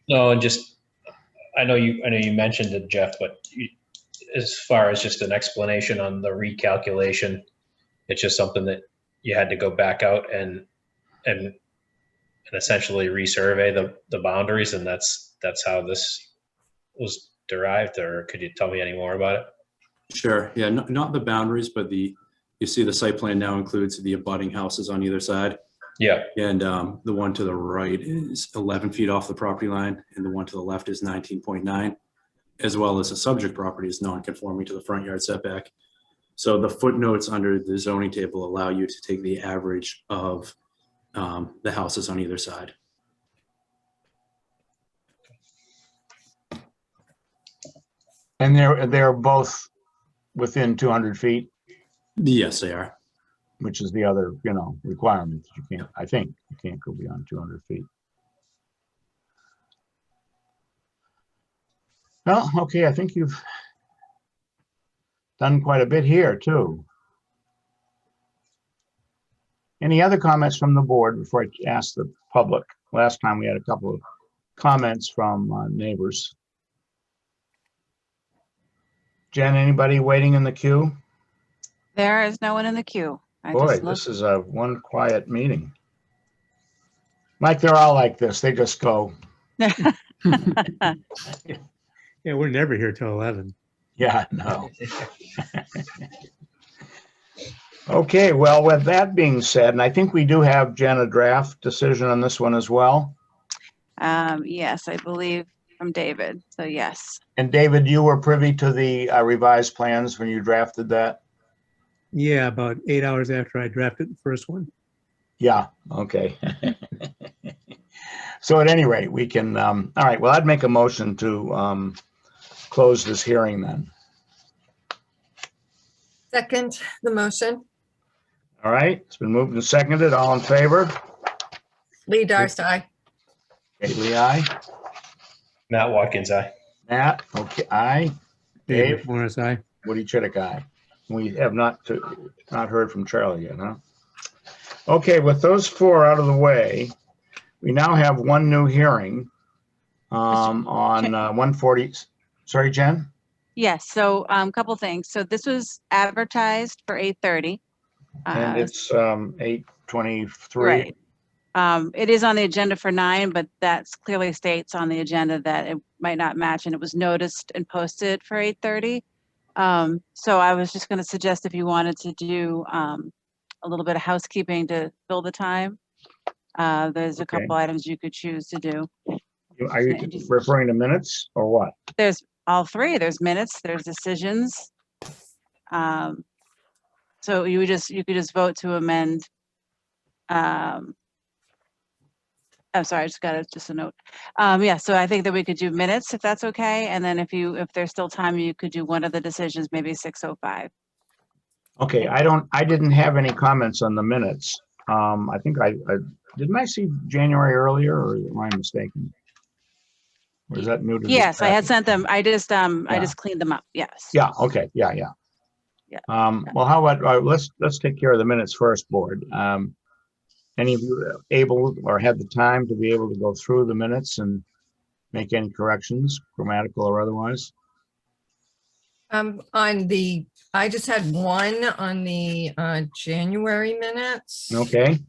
No, and just, I know you mentioned it, Jeff, but as far as just an explanation on the recalculation, it's just something that you had to go back out and essentially resurvey the boundaries, and that's how this was derived. Or could you tell me any more about it? Sure. Yeah, not the boundaries, but you see the site plan now includes the abutting houses on either side. Yeah. And the one to the right is 11 feet off the property line, and the one to the left is 19.9, as well as the subject property is non-conforming to the front yard setback. So the footnotes under the zoning table allow you to take the average of the houses on either side. And they're both within 200 feet, Yes, they are. which is the other, requirement. You can't, I think, you can't go beyond 200 feet. Well, okay, I think you've done quite a bit here too. Any other comments from the board before I ask the public? Last time we had a couple of comments from neighbors. Jen, anybody waiting in the queue? There is no one in the queue. I Boy, just this looked. is a one quiet meeting. Like they're all like this. They just go. Yeah, we're never here till 11. Yeah, no. Okay, well, with that being said, and I think we do have, Jen, a draft decision on this one as well. Yes, I believe from David. So yes. And David, you were privy to the revised plans when you drafted that? Yeah, about 8 hours after I drafted the first one. Yeah, okay. So at any rate, we can, all right, well, I'd make a motion to close this hearing then. Second, the motion. All right, it's been moved and seconded. All in favor? Lee Darst, aye. Haley, aye. Matt Watkins, aye. Matt, okay, aye. David Dave? Morris, aye. Woody Chidick, aye. We have not heard from Charlie yet, huh? Okay, with those four out of the way, we now have one new hearing on 140. Sorry, Jen? Yes. So a couple things. So this was advertised for 8:30. And it's 8:23. Right. It is on the agenda for 9, but that's clearly states on the agenda that it might not match, and it was noticed and posted for 8:30. So I was just going to suggest if you wanted to do a little bit of housekeeping to fill the time, there's a couple items you could choose to do. Are you referring to minutes or what? There's all three. There's minutes, there's decisions. So you could just vote to amend. I'm sorry, I just got a note. Yeah, so I think that we could do minutes if that's okay. And then if there's still time, you could do one of the decisions, maybe 6:05. Okay, I didn't have any comments on the minutes. I think didn't I see January earlier, or am I mistaken? Or is that new to this Yes, I had package? sent them. I just cleaned them up. Yes. Yeah, okay, yeah. Yeah. Well, how about, let's take care of the minutes first, board. Any of you able or have the time to be able to go through the minutes and make any corrections, grammatical or otherwise? I just had one on the January minutes. Okay,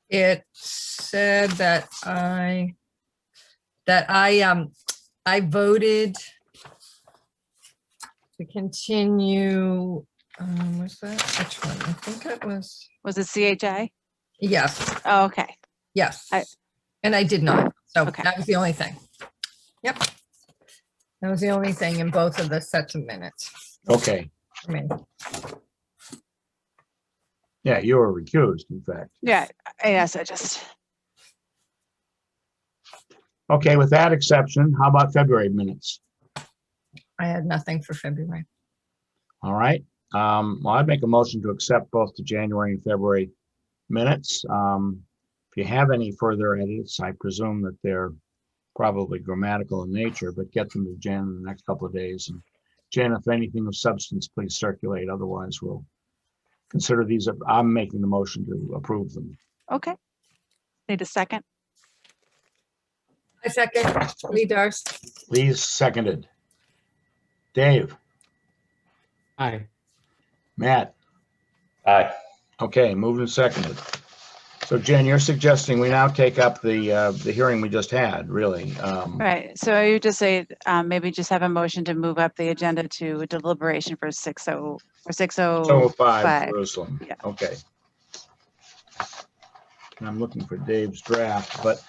It said that I voted to continue, was that, which one? I think it was. Was it CHI? Yes, Oh, okay. yes. And I did not. So Okay. that was the only thing. Yep. That was the only thing in both of the sets of minutes okay. for me. Yeah, you were recused, in fact. Yeah. Yes, I just. Okay, with that exception, how about February minutes? I had nothing for February. All right. Well, I'd make a motion to accept both the January and February minutes. If you have any further edits, I presume that they're probably grammatical in nature, but get them to Jen in the next couple of days. And Jen, if anything of substance, please circulate. Otherwise, we'll consider these. I'm making the motion to approve them. Okay. Need a second? I second, Lee Darst. Please, seconded. Dave, Aye. Matt. Aye. Okay, moved and seconded. So Jen, you're suggesting we now take up the hearing we just had, really. Right. So you just say, maybe just have a motion to move up the agenda to deliberation for 6:05. 6:05 Jerusalem. Yeah. Okay. And I'm looking for Dave's draft, but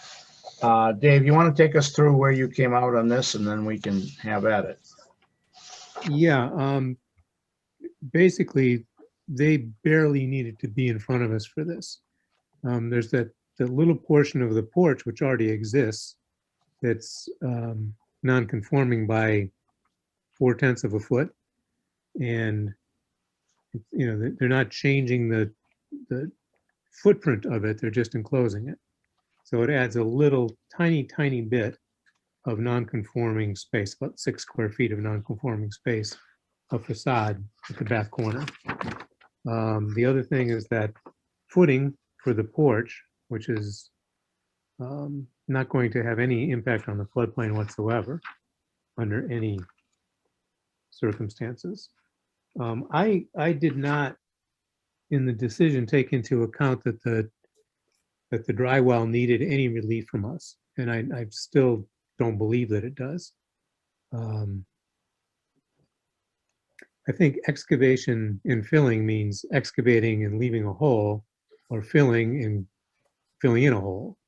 Dave, you want to take us through where you came out on this, and then we can have at it. Yeah, basically, they barely needed to be in front of us for this. There's that little portion of the porch which already exists that's non-conforming by 4/10 of a foot. And, you know, they're not changing the footprint of it, they're just enclosing it. So it adds a little tiny bit of non-conforming space, about 6 square feet of non-conforming space, a facade at the back corner. The other thing is that footing for the porch, which is not going to have any impact on the floodplain whatsoever under any circumstances. I did not, in the decision, take into account that the dry well needed any relief from us, and I still don't believe that it does. I think excavation and filling means excavating and leaving a hole, or filling and filling in a hole.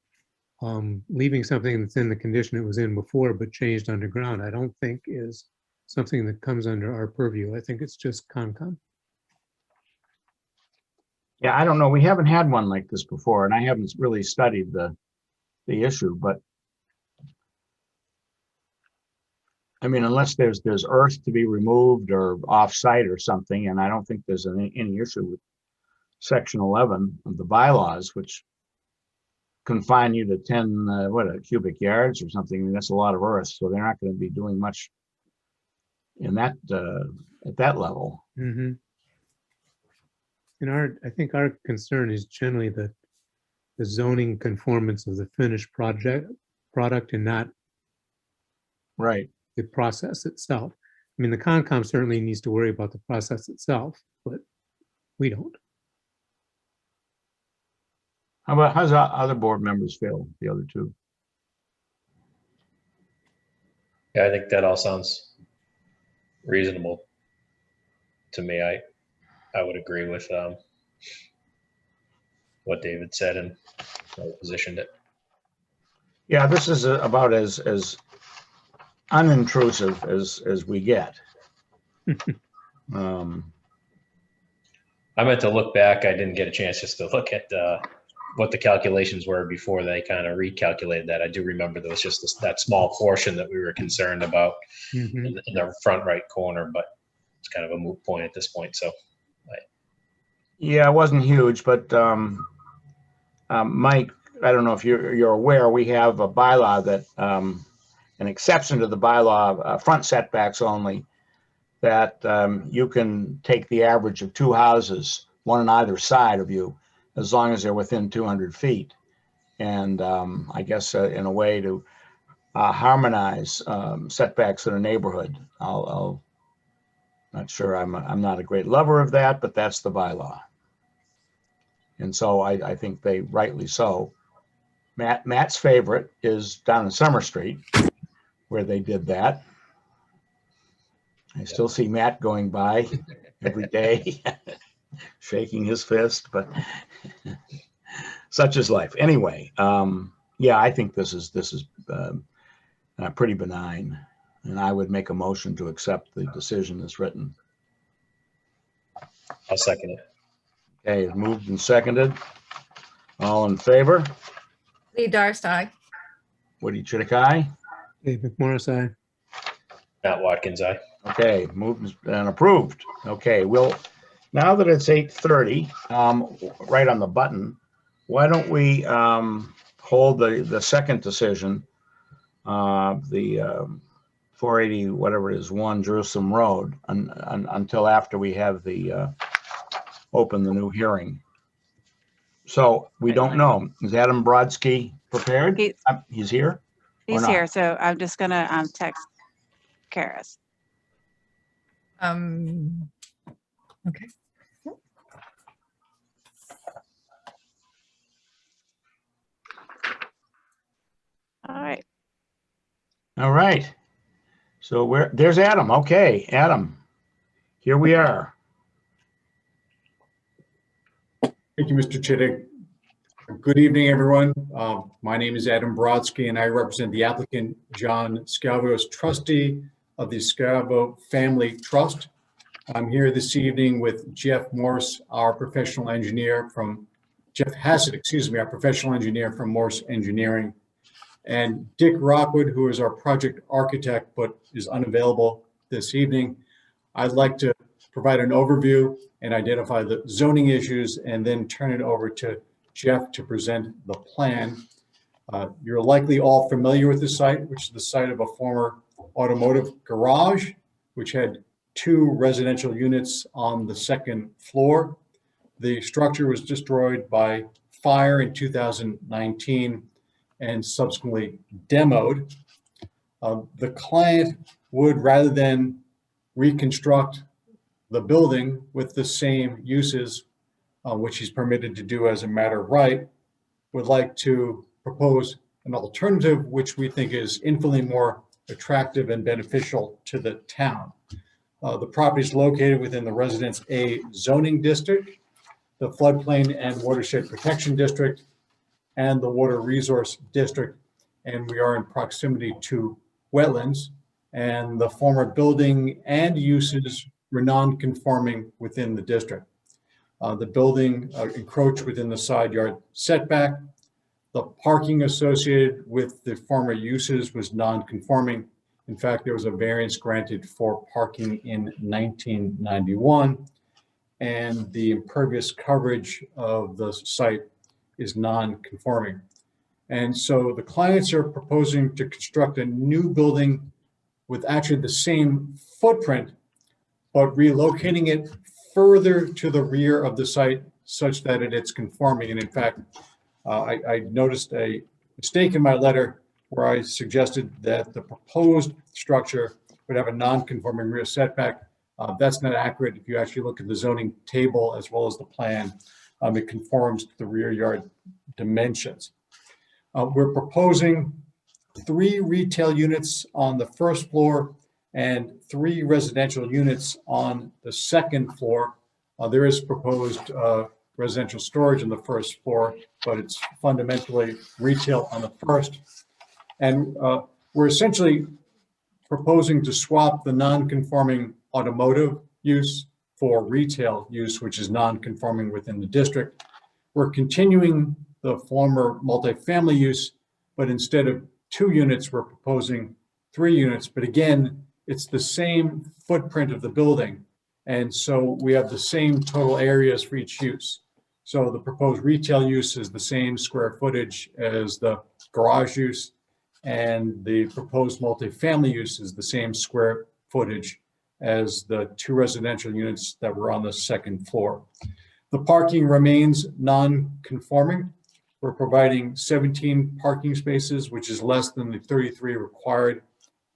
Leaving something that's in the condition it was in before but changed underground, I don't think is something that comes under our purview. I think it's just Concom. Yeah, I don't know. We haven't had one like this before, and I haven't really studied the issue, but I mean, unless there's earth to be removed or off-site or something, and I don't think there's any issue with Section 11 of the bylaws, which confine you to 10 cubic yards or something. I mean, that's a lot of earth, so they're not going to be doing much in that at that level. Mm-hmm. And I think our concern is generally the zoning conformance of the finished product and not right the process itself. I mean, the Concom certainly needs to worry about the process itself, but we don't. How's other board members feel, the other two? Yeah, I think that all sounds reasonable to me. I would agree with what David said and how he positioned it. Yeah, this is about as unintrusive as we get. I meant to look back. I didn't get a chance just to look at what the calculations were before they kind of recalculated that. I do remember there was just that small portion that we were concerned about in the front right corner, but it's kind of a moot point at this point. So, yeah, it wasn't huge, but Mike, I don't know if you're aware, we have a bylaw that an exception to the bylaw, front setbacks only, that you can take the average of 2 houses, one on either side of you, as long as they're within 200 feet. And I guess in a way to harmonize setbacks in a neighborhood. Not sure, I'm not a great lover of that, but that's the bylaw. And so I think they rightly so. Matt's favorite is down in Summer Street, where they did that. I still see Matt going by every day, shaking his fist, but such is life. Anyway, yeah, I think this is pretty benign, and I would make a motion to accept the decision as written. I'll second it. Okay, moved and seconded. All in favor? Lee Darst, aye. Woody Chidick, aye. Dave McMorris, aye. Matt Watkins, aye. Okay, moved and approved. Okay, well, now that it's 8:30, right on the button, why don't we hold the second decision, the 480, whatever it is, 1 Jerusalem Road, until after we have the open the new hearing. So we don't know. Is Adam Brodsky prepared? He's here? He's here, so I'm just gonna text Karis. Okay. All right. All right. So there's Adam. Okay, Adam, here we are. Thank you, Mr. Chidick. Good evening, everyone. My name is Adam Brodsky, and I represent the applicant, John Scalvo, as trustee of the Scalvo Family Trust. I'm here this evening with Jeff Morse, our professional engineer from, Jeff Hassett, excuse me, our professional engineer from Morse Engineering, and Dick Rockwood, who is our project architect but is unavailable this evening. I'd like to provide an overview and identify the zoning issues and then turn it over to Jeff to present the plan. You're likely all familiar with this site, which is the site of a former automotive garage, which had 2 residential units on the 2nd floor. The structure was destroyed by fire in 2019 and subsequently demoed. The client would, rather than reconstruct the building with the same uses, which he's permitted to do as a matter of right, would like to propose an alternative which we think is infinitely more attractive and beneficial to the town. The property is located within the Residence A zoning district, the floodplain and watershed protection district, and the water resource district, and we are in proximity to wetlands, and the former building and uses were non-conforming within the district. The building encroached within the side yard setback. The parking associated with the former uses was non-conforming. In fact, there was a variance granted for parking in 1991, and the impervious coverage of the site is non-conforming. And so the clients are proposing to construct a new building with actually the same footprint, but relocating it further to the rear of the site such that it's conforming. And in fact, I noticed a mistake in my letter where I suggested that the proposed structure would have a non-conforming rear setback. That's not accurate. If you actually look at the zoning table as well as the plan, it conforms to the rear yard dimensions. We're proposing 3 retail units on the 1st floor and 3 residential units on the 2nd floor. There is proposed residential storage on the 1st floor, but it's fundamentally retail on the 1st. And we're essentially proposing to swap the non-conforming automotive use for retail use, which is non-conforming within the district. We're continuing the former multifamily use, but instead of 2 units, we're proposing 3 units. But again, it's the same footprint of the building. And so we have the same total areas for each use. So the proposed retail use is the same square footage as the garage use, and the proposed multifamily use is the same square footage as the 2 residential units that were on the 2nd floor. The parking remains non-conforming. We're providing 17 parking spaces, which is less than the 33 required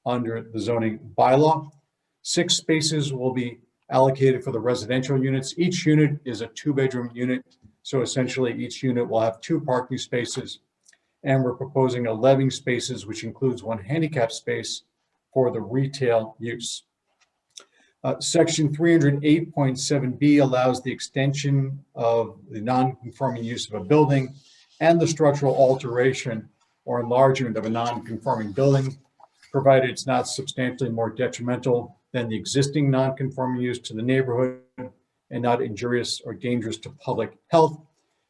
under the zoning bylaw. 6 spaces will be allocated for the residential units. Each unit is a 2-bedroom unit. So essentially each unit will have 2 parking spaces. And we're proposing 11 spaces, which includes 1 handicap space for the retail use. Section 308.7B allows the extension of the non-conforming use of a building and the structural alteration or enlargement of a non-conforming building, provided it's not substantially more detrimental than the existing non-conforming use to the neighborhood and not injurious or dangerous to public health.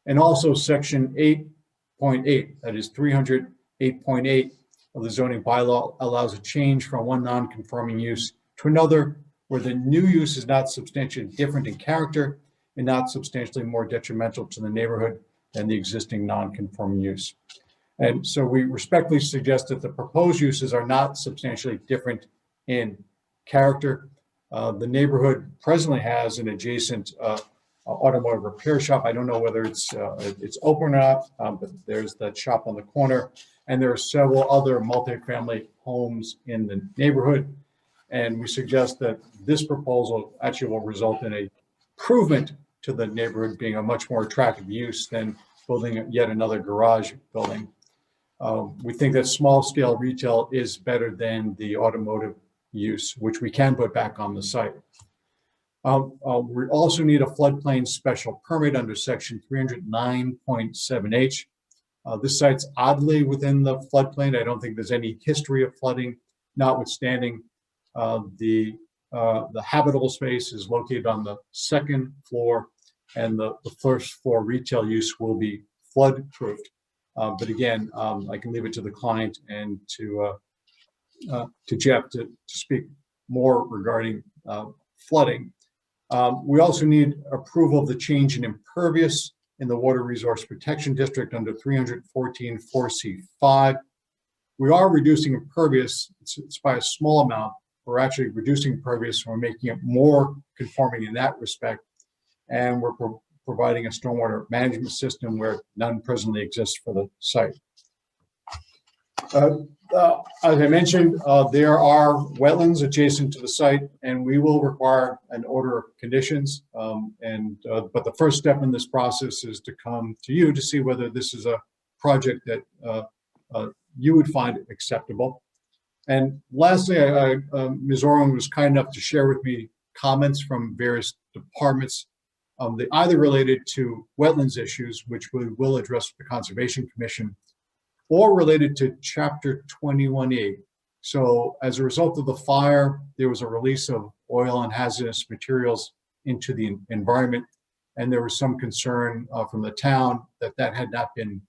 And also section 8.8, that is 308.8 of the zoning bylaw, allows a change from one non-conforming use to another where the new use is not substantially different in character and not substantially more detrimental to the neighborhood than the existing non-conforming use. And so we respectfully suggest that the proposed uses are not substantially different in character. The neighborhood presently has an adjacent automotive repair shop. I don't know whether it's open or not, but there's that shop on the corner. And there are several other multifamily homes in the neighborhood. And we suggest that this proposal actually will result in a improvement to the neighborhood being a much more attractive use than building yet another garage building. We think that small scale retail is better than the automotive use, which we can put back on the site. We also need a floodplain special permit under section 309.7H. This site's oddly within the floodplain. I don't think there's any history of flooding, notwithstanding the habitable space is located on the 2nd floor, and the 1st floor retail use will be flood proofed. But again, I can leave it to the client and to Jeff to speak more regarding flooding. We also need approval of the change in impervious in the Water Resource Protection District under 314 4C5. We are reducing impervious, it's by a small amount. We're actually reducing impervious, and we're making it more conforming in that respect. And we're providing a stormwater management system where none presently exists for the site. As I mentioned, there are wetlands adjacent to the site, and we will require an order of conditions. But the first step in this process is to come to you to see whether this is a project that you would find acceptable. And lastly, Ms. Orwin was kind enough to share with me comments from various departments, either related to wetlands issues, which we will address with the Conservation Commission, or related to Chapter 21E. So as a result of the fire, there was a release of oil and hazardous materials into the environment, and there was some concern from the town that that had not been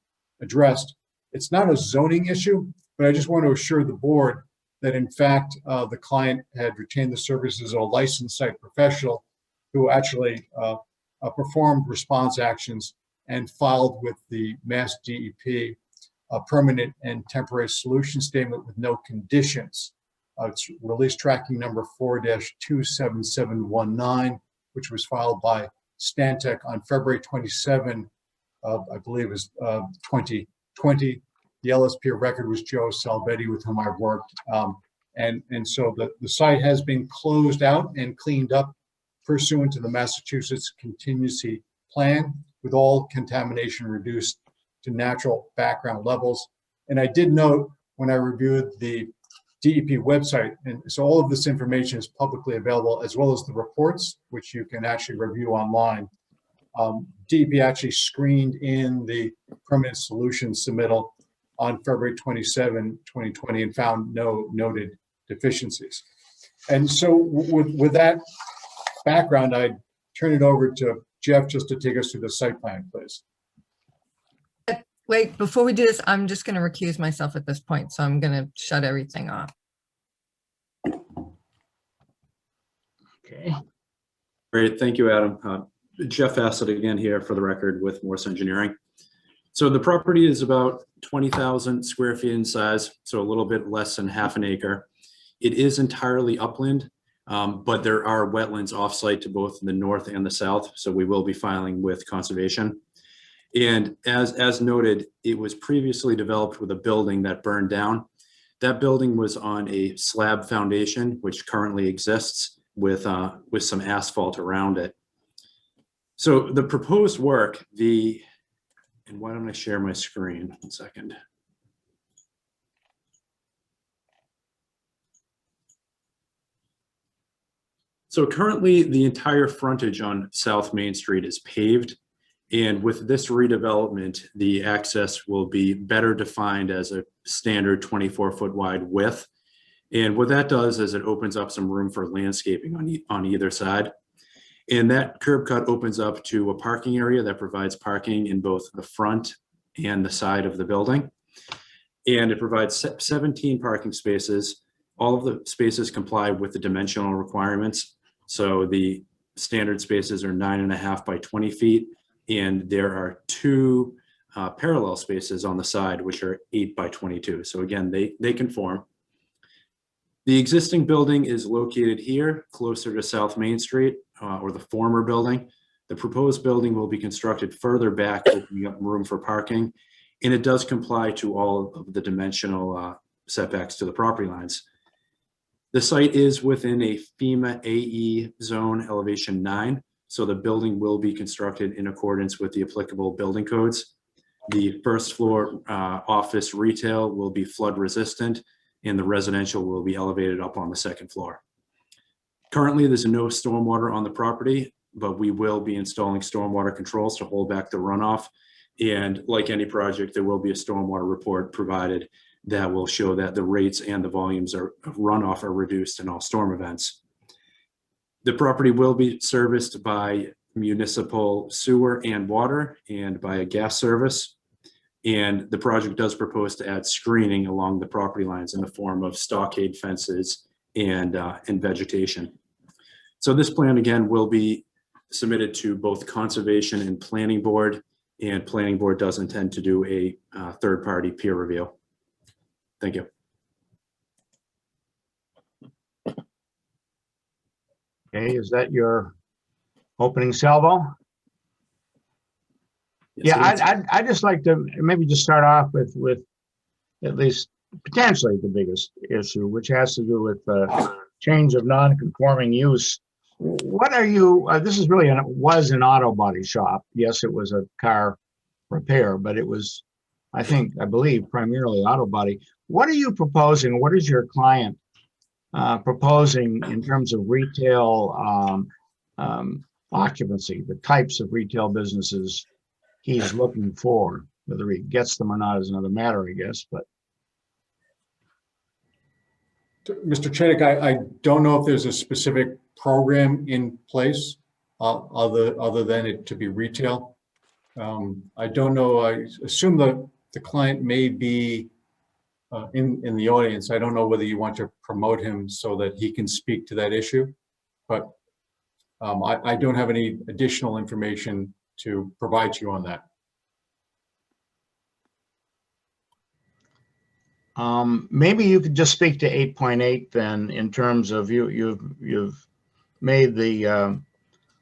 addressed. It's not a zoning issue, but I just want to assure the board that in fact, the client had retained the services of a licensed site professional who actually performed response actions and filed with the Mass DEP a permanent and temporary solution statement with no conditions. It's release tracking number 4-27719, which was filed by Stantec on February 27, I believe it was 2020. The LSP of record was Joe Salvetti, with whom I've worked. And so the site has been closed out and cleaned up pursuant to the Massachusetts contingency plan, with all contamination reduced to natural background levels. And I did note when I reviewed the DEP website, and so all of this information is publicly available, as well as the reports, which you can actually review online. DEP actually screened in the permanent solution submittal on February 27, 2020, and found no noted deficiencies. And so with that background, I'd turn it over to Jeff just to take us through the site plan, please. Wait, before we do this, I'm just going to recuse myself at this point, so I'm going to shut everything off. Okay. Great, thank you, Adam. Jeff Assett again here for the record with Morse Engineering. So the property is about 20,000 square feet in size, so a little bit less than half an acre. It is entirely upland, but there are wetlands offsite to both the north and the south, so we will be filing with conservation. And as noted, it was previously developed with a building that burned down. That building was on a slab foundation, which currently exists with some asphalt around it. So the proposed work, and why don't I share my screen 1 second. So currently the entire frontage on South Main Street is paved. And with this redevelopment, the access will be better defined as a standard 24-foot wide width. And what that does is it opens up some room for landscaping on either side. And that curb cut opens up to a parking area that provides parking in both the front and the side of the building. And it provides 17 parking spaces. All of the spaces comply with the dimensional requirements. So the standard spaces are 9.5 by 20 feet. And there are 2 parallel spaces on the side, which are 8 by 22. So again, they conform. The existing building is located here, closer to South Main Street, or the former building. The proposed building will be constructed further back, opening up room for parking. And it does comply to all of the dimensional setbacks to the property lines. The site is within a FEMA AE zone elevation 9. So the building will be constructed in accordance with the applicable building codes. The first floor office retail will be flood resistant, and the residential will be elevated up on the second floor. Currently, there's no stormwater on the property, but we will be installing stormwater controls to hold back the runoff. And like any project, there will be a stormwater report provided that will show that the rates and the volumes of runoff are reduced in all storm events. The property will be serviced by municipal sewer and water and by a gas service. And the project does propose to add screening along the property lines in the form of stockade fences and vegetation. So this plan, again, will be submitted to both Conservation and Planning Board, and Planning Board does intend to do a third-party peer review. Thank you. Okay, is that your opening salvo? Yes, Yeah, it is. I'd just like to maybe just start off with at least potentially the biggest issue, which has to do with change of non-conforming use. What are you, this is really, was an auto body shop. Yes, it was a car repair, but it was, I believe, primarily auto body. What are you proposing? What is your client proposing in terms of retail occupancy, the types of retail businesses he's looking for? Whether he gets them or not is another matter, I guess, but. Mr. Chittick, I don't know if there's a specific program in place other than it to be retail. I don't know. I assume the client may be in the audience. I don't know whether you want to promote him so that he can speak to that issue, but I don't have any additional information to provide you on that. Maybe you could just speak to 8.8 then, in terms of you've made the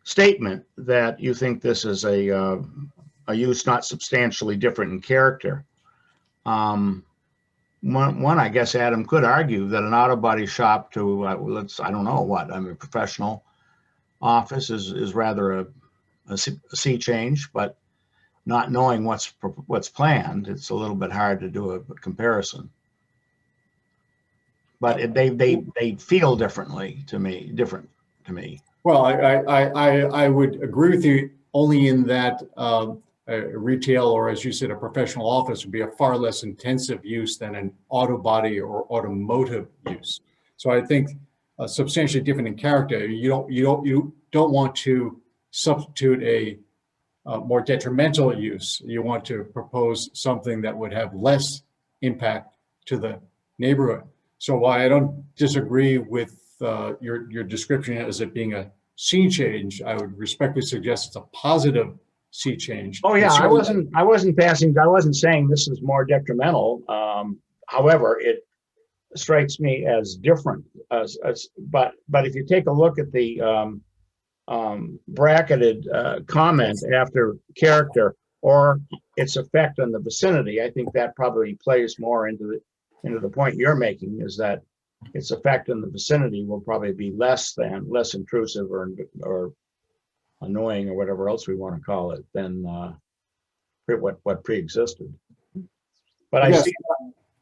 statement that you think this is a use not substantially different in character. One, I guess Adam could argue that an auto body shop to I don't know what, I mean, professional office is rather a sea change, but not knowing what's planned, it's a little bit hard to do a comparison. But they feel differently to me, different to me. Well, I would agree with you only in that retail, or as you said, a professional office would be a far less intensive use than an auto body or automotive use. So I think substantially different in character. You don't want to substitute a more detrimental use. You want to propose something that would have less impact to the neighborhood. So while I don't disagree with your description as it being a sea change, I would respectfully suggest it's a positive sea change. Oh yeah, I wasn't saying this is more detrimental. However, it strikes me as different. But if you take a look at the bracketed comment after character or its effect on the vicinity, I think that probably plays more into the point you're making, is that its effect in the vicinity will probably be less intrusive or annoying or whatever else we want to call it than what pre-existed. But I see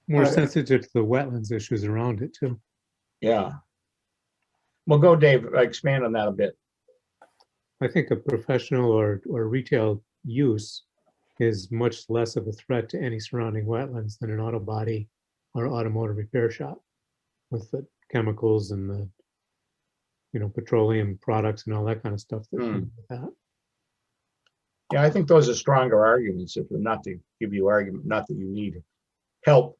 more sensitive to the wetlands issues around it too. Yeah. Well, go Dave, expand on that a bit. I think a professional or retail use is much less of a threat to any surrounding wetlands than an auto body or automotive repair shop, with the chemicals and the petroleum products and all that kind of stuff that comes with that. Yeah, I think those are stronger arguments, if not to give you argument, not that you need help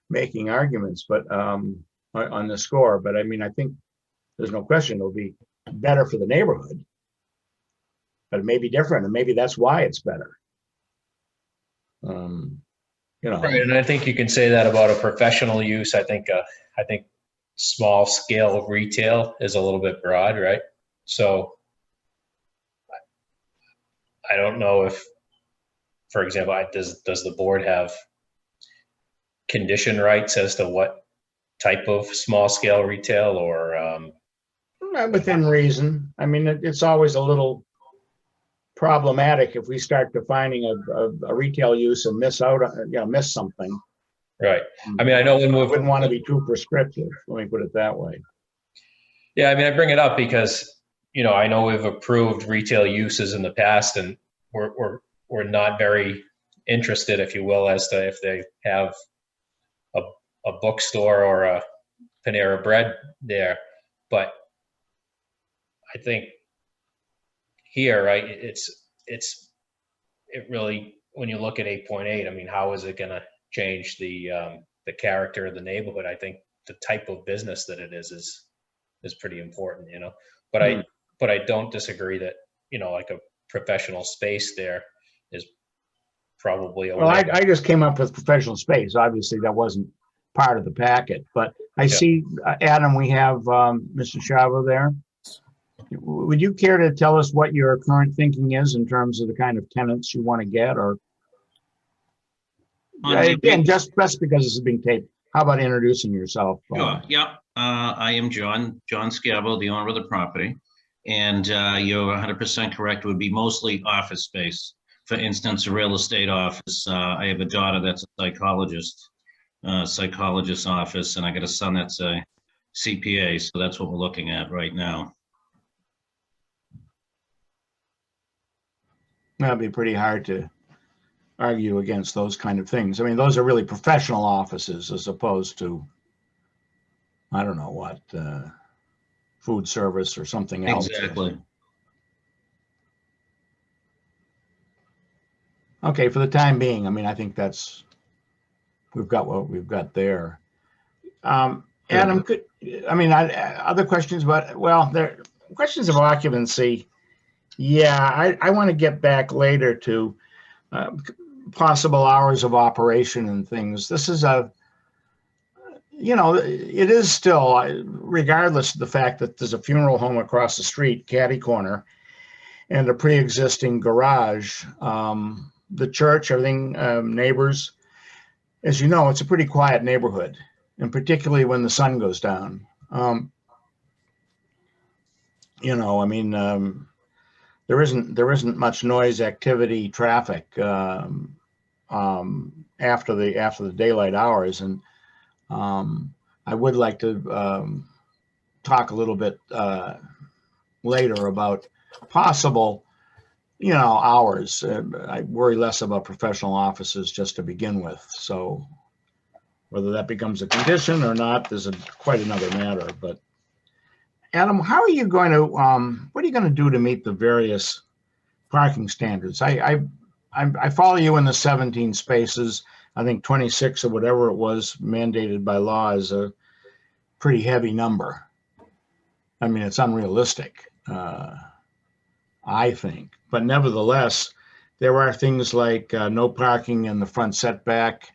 making arguments, but on the score. But I mean, I think there's no question it'll be better for the neighborhood, but it may be different, and maybe that's why it's better. Right, and I think you can say that about a professional use. I think small scale retail is a little bit broad, right? So I don't know if, for example, does the board have condition rights as to what type of small scale retail, or within reason? I mean, it's always a little problematic if we start defining a retail use and miss something. Right. I mean, I know when we wouldn't want to be too prescriptive. Let me put it that way. Yeah, I mean, I bring it up because I know we've approved retail uses in the past, and we're not very interested, if you will, as to if they have a bookstore or a Panera Bread there. But I think here, right, it really, when you look at 8.8, I mean, how is it going to change the character of the neighborhood? I think the type of business that it is pretty important, you know. But I don't disagree that, you know, like a professional space there is probably a Well, way I just came up with professional space. Obviously, that wasn't part of the packet, but I see, Adam, we have Mr. Shavo there. Would you care to tell us what your current thinking is in terms of the kind of tenants you want to get, or again, just because this is being taped, how about introducing yourself? Sure. Yeah. I am John Scavo, the owner of the property. And you're 100% correct. It would be mostly office space. For instance, a real estate office. I have a daughter that's a psychologist's office, and I got a son that's a CPA. So that's what we're looking at right now. That'd be pretty hard to argue against those kind of things. I mean, those are really professional offices as opposed to, I don't know what, food service or something else. Exactly. Okay, for the time being, I mean, I think we've got what we've got there. Adam, other questions about, well, there questions of occupancy. Yeah, I want to get back later to possible hours of operation and things. This is you know, it is still, regardless of the fact that there's a funeral home across the street, catty corner, and a pre-existing garage, the church, everything, neighbors. As you know, it's a pretty quiet neighborhood, and particularly when the sun goes down. You know, I mean, there isn't much noise, activity, traffic after the daylight hours, and I would like to talk a little bit later about possible, you know, hours. I worry less about professional offices just to begin with. So whether that becomes a condition or not is quite another matter. But Adam, how are you going to, what are you going to do to meet the various parking standards? I follow you in the 17 spaces. I think 26 or whatever it was mandated by law is a pretty heavy number. I mean, it's unrealistic, I think. But nevertheless, there are things like no parking in the front setback.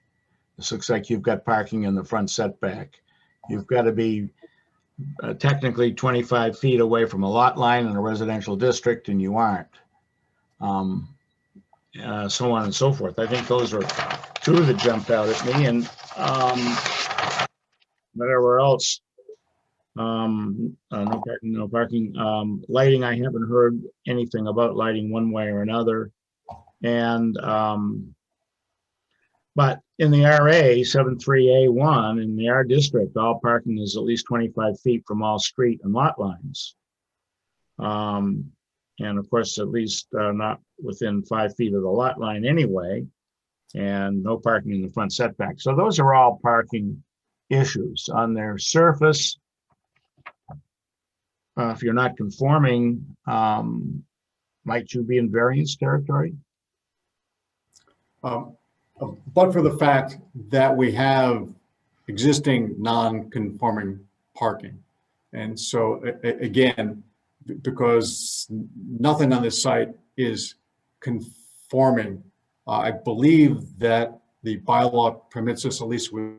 This looks like you've got parking in the front setback. You've got to be technically 25 feet away from a lot line in a residential district, and you aren't. So on and so forth. I think those are two that jumped out at me, and whatever else. No parking. Lighting, I haven't heard anything about lighting one way or another. And but in the RA 73A1 in the R district, all parking is at least 25 feet from all street and lot lines. And of course, at least not within 5 feet of the lot line anyway, and no parking in the front setback. So those are all parking issues on their surface. If you're not conforming, might you be in variance territory? But for the fact that we have existing non-conforming parking. And so again, because nothing on this site is conforming, I believe that the bylaw permits us, at least with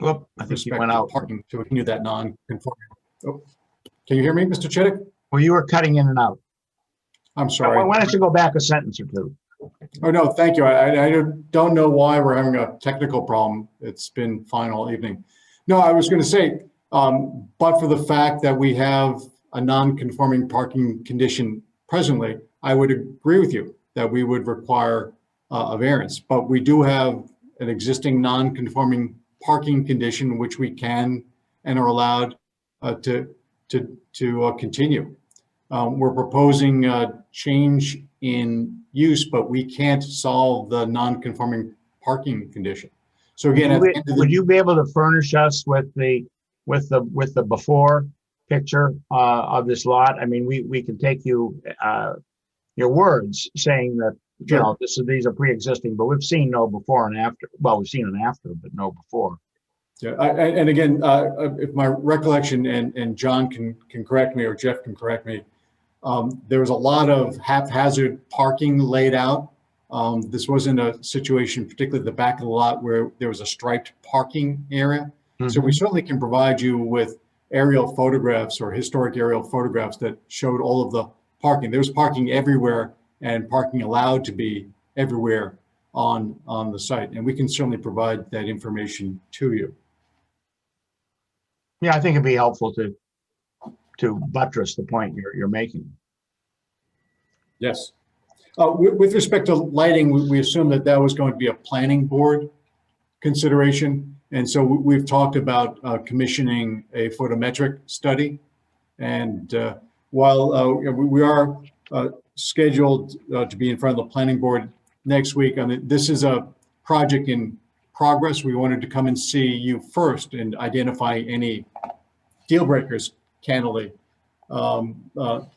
I think you went out. Parking to continue that non-conforming. Oh, can you hear me, Mr. Chittick? Well, you were cutting in and out. I'm sorry. Why don't you go back a sentence or two? Oh, no, thank you. I don't know why we're having a technical problem. It's been fine all evening. No, I was going to say, but for the fact that we have a non-conforming parking condition presently, I would agree with you that we would require a variance. But we do have an existing non-conforming parking condition which we can and are allowed to continue. We're proposing change in use, but we can't solve the non-conforming parking condition. So again, would you be able to furnish us with the before picture of this lot? I mean, we can take your words saying that, you know, these are pre-existing, but we've seen no before and after. Well, we've seen an after, but no before. Yeah, and again, if my recollection, and John can correct me, or Jeff can correct me, there was a lot of haphazard parking laid out. This wasn't a situation, particularly at the back of the lot, where there was a striped parking area. So we certainly can provide you with aerial photographs or historic aerial photographs that showed all of the parking. There was parking everywhere and parking allowed to be everywhere on the site. And we can certainly provide that information to you. Yeah, I think it'd be helpful to buttress the point you're making. Yes. With respect to lighting, we assume that was going to be a planning board consideration. And so we've talked about commissioning a photometric study. And while we are scheduled to be in front of the planning board next week, I mean, this is a project in progress. We wanted to come and see you first and identify any deal breakers, candidly. But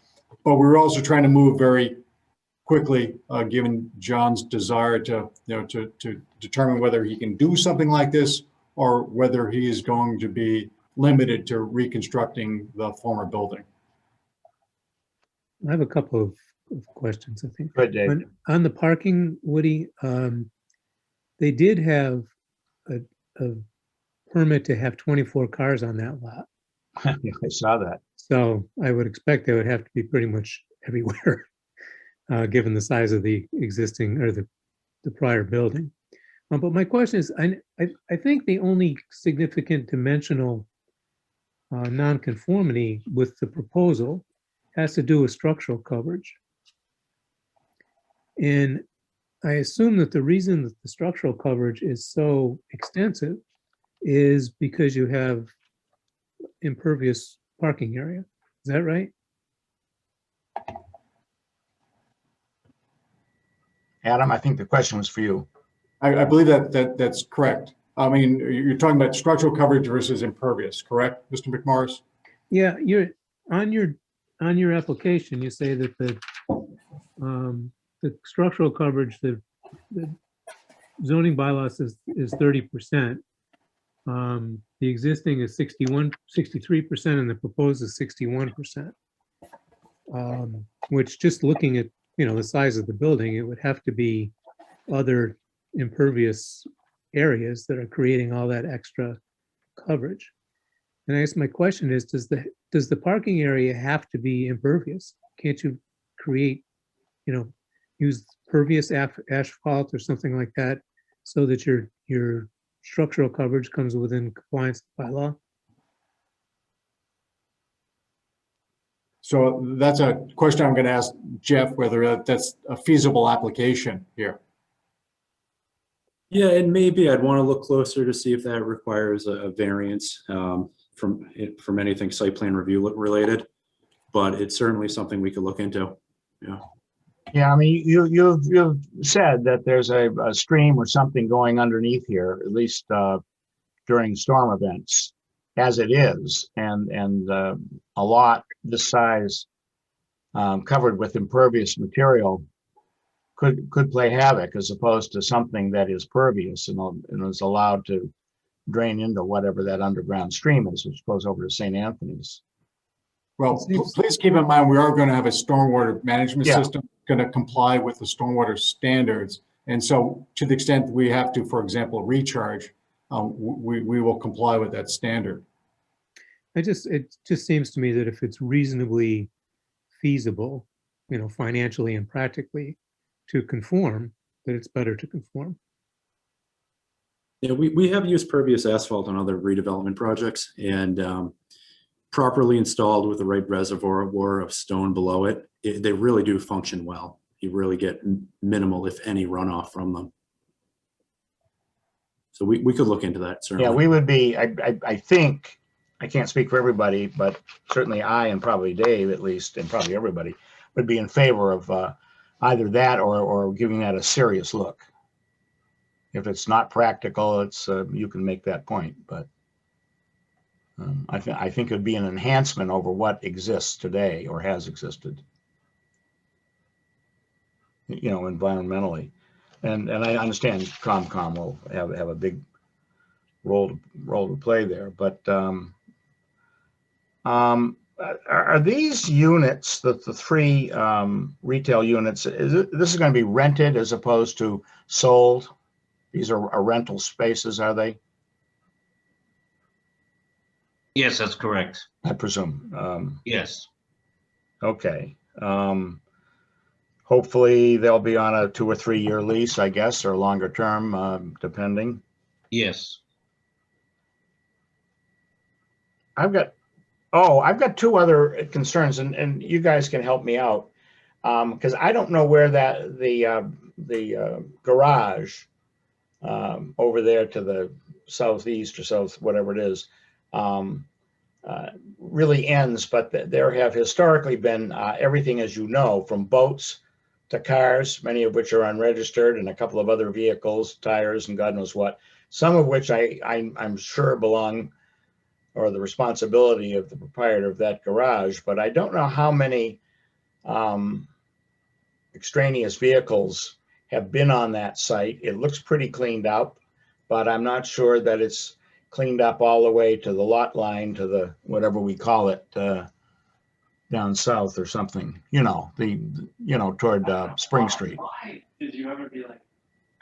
we're also trying to move very quickly, given John's desire to determine whether he can do something like this or whether he is going to be limited to reconstructing the former building. I have a couple of questions, I think. Good, Dave. On the parking, Woody, they did have a permit to have 24 cars on that lot. Yeah, I saw that. So I would expect they would have to be pretty much everywhere, given the size of the existing or the prior building. But my question is, I think the only significant dimensional nonconformity with the proposal has to do with structural coverage. And I assume that the reason that the structural coverage is so extensive is because you have impervious parking area. Is that right? Adam, I think the question was for you. I believe that's correct. I mean, you're talking about structural coverage versus impervious, correct, Mr. McMorris? Yeah, you're on your application. You say that the structural coverage, the zoning bylaws is 30%. The existing is 63%, and the proposed is 61%. Which, just looking at the size of the building, it would have to be other impervious areas that are creating all that extra coverage. And I guess my question is, does the parking area have to be impervious? Can't you create, use pervious asphalt or something like that so that your structural coverage comes within compliance by law? So that's a question I'm going to ask Jeff, whether that's a feasible application here. Yeah, and maybe I'd want to look closer to see if that requires a variance from anything site plan review related, but it's certainly something we could look into. Yeah. Yeah, I mean, you've said that there's a stream or something going underneath here, at least during storm events, as it is, and a lot this size covered with impervious material could play havoc, as opposed to something that is pervious and is allowed to drain into whatever that underground stream is, which goes over to St. Anthony's. Well, please keep in mind, we are going to have a stormwater management system going to comply with the stormwater standards. And so to the extent that we have to, for example, recharge, we will comply with that standard. It just seems to me that if it's reasonably feasible, financially and practically to conform, that it's better to conform. Yeah, we have used pervious asphalt on other redevelopment projects, and properly installed with the right reservoir of stone below it, they really do function well. You really get minimal, if any, runoff from them. So we could look into that, certainly. Yeah, we would be, I think, I can't speak for everybody, but certainly I, and probably Dave at least, and probably everybody, would be in favor of either that or giving that a serious look. If it's not practical, it's you can make that point, but I think it would be an enhancement over what exists today or has existed, environmentally. And I understand COMCOM will have a big role to play there. But are these units, the three retail units, this is going to be rented as opposed to sold? These are rental spaces, are they? Yes, that's correct. I presume. Yes. Okay. Hopefully they'll be on a 2 or 3 year lease, I guess, or longer term, depending. Yes. I've got 2 other concerns, and you guys can help me out, because I don't know where that the garage over there to the southeast or south, whatever it is, really ends. But there have historically been everything, as you know, from boats to cars, many of which are unregistered, and a couple of other vehicles, tires, and God knows what. Some of which I'm sure belong, or the responsibility of the proprietor of that garage, but I don't know how many extraneous vehicles have been on that site. It looks pretty cleaned up, but I'm not sure that it's cleaned up all the way to the lot line, to the, whatever we call it, down south or something, toward Spring Street. Why did you ever be like,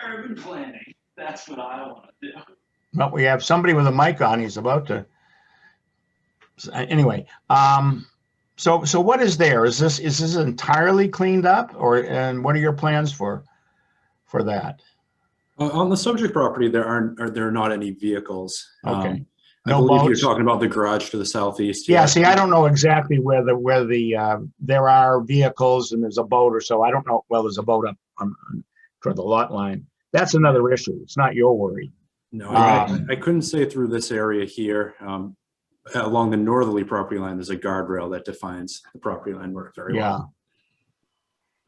urban planning? That's what I want to do. Well, we have somebody with a mic on. He's about to. Anyway, so what is there? Is this entirely cleaned up, and what are your plans for that? On the subject property, there are not any vehicles. Okay. I believe you're talking about the garage to the southeast. Yeah. See, I don't know exactly where there are vehicles and there's a boat or so. I don't know. Well, there's a boat up toward the lot line. That's another issue. It's not your worry. No, I couldn't say through this area here. Along the northerly property line, there's a guardrail that defines the property line work very well.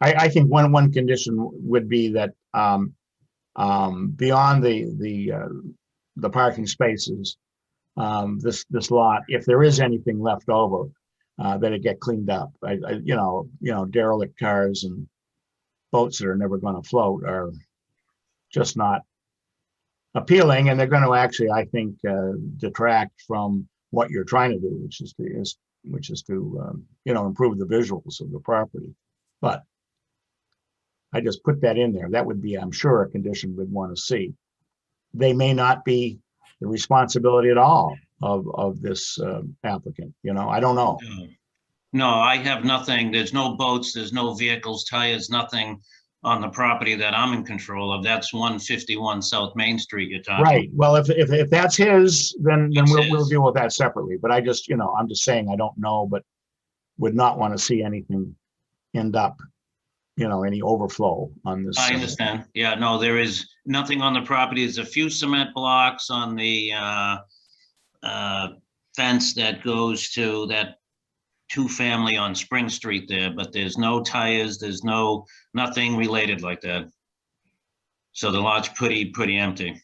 I think one condition would be that beyond the parking spaces, this lot, if there is anything left over, that it get cleaned up. Derelict cars and boats that are never going to float are just not appealing, and they're going to actually, I think, detract from what you're trying to do, which is to improve the visuals of the property. But I just put that in there. That would be, I'm sure, a condition we'd want to see. They may not be the responsibility at all of this applicant. I don't know. No, I have nothing. There's no boats, there's no vehicles, tires, nothing on the property that I'm in control of. That's 151 South Main Street you're talking. Right. Well, if that's his, then we'll deal with that separately. But I just, I'm just saying I don't know, but would not want to see anything end up, any overflow on this. I understand. Yeah, no, there is nothing on the property. There's a few cement blocks on the fence that goes to that 2-family on Spring Street there, but there's no tires, there's nothing related like that. So the lot's pretty empty.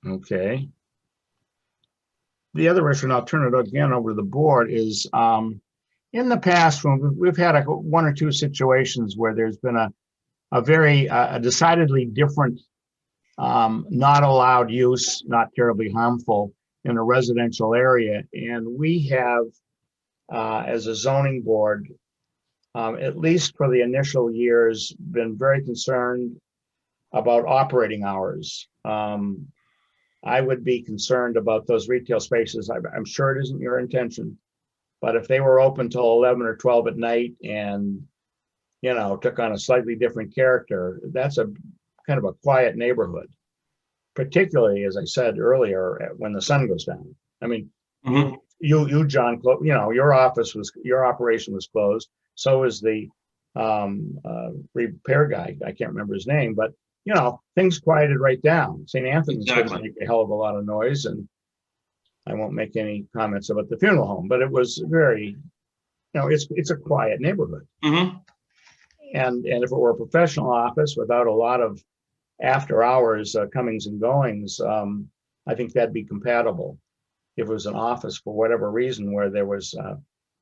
Okay. The other issue, and I'll turn it again over to the board, is in the past when we've had 1 or 2 situations where there's been a very decidedly different not allowed use, not terribly harmful, in a residential area, and we have as a zoning board, at least for the initial years, been very concerned about operating hours. I would be concerned about those retail spaces. I'm sure it isn't your intention, but if they were open till 11 or 12 at night and, took on a slightly different character, that's a kind of a quiet neighborhood, particularly, as I said earlier, when the sun goes down. I mean, you, John, your operation was closed. So is the repair guy. I can't remember his name, but things quieted right down. St. Anthony's didn't make a hell of a lot of noise, and I won't make any comments about the funeral home, but it was very, it's a quiet neighborhood. And if it were a professional office without a lot of after hours comings and goings, I think that'd be compatible. If it was an office for whatever reason where there was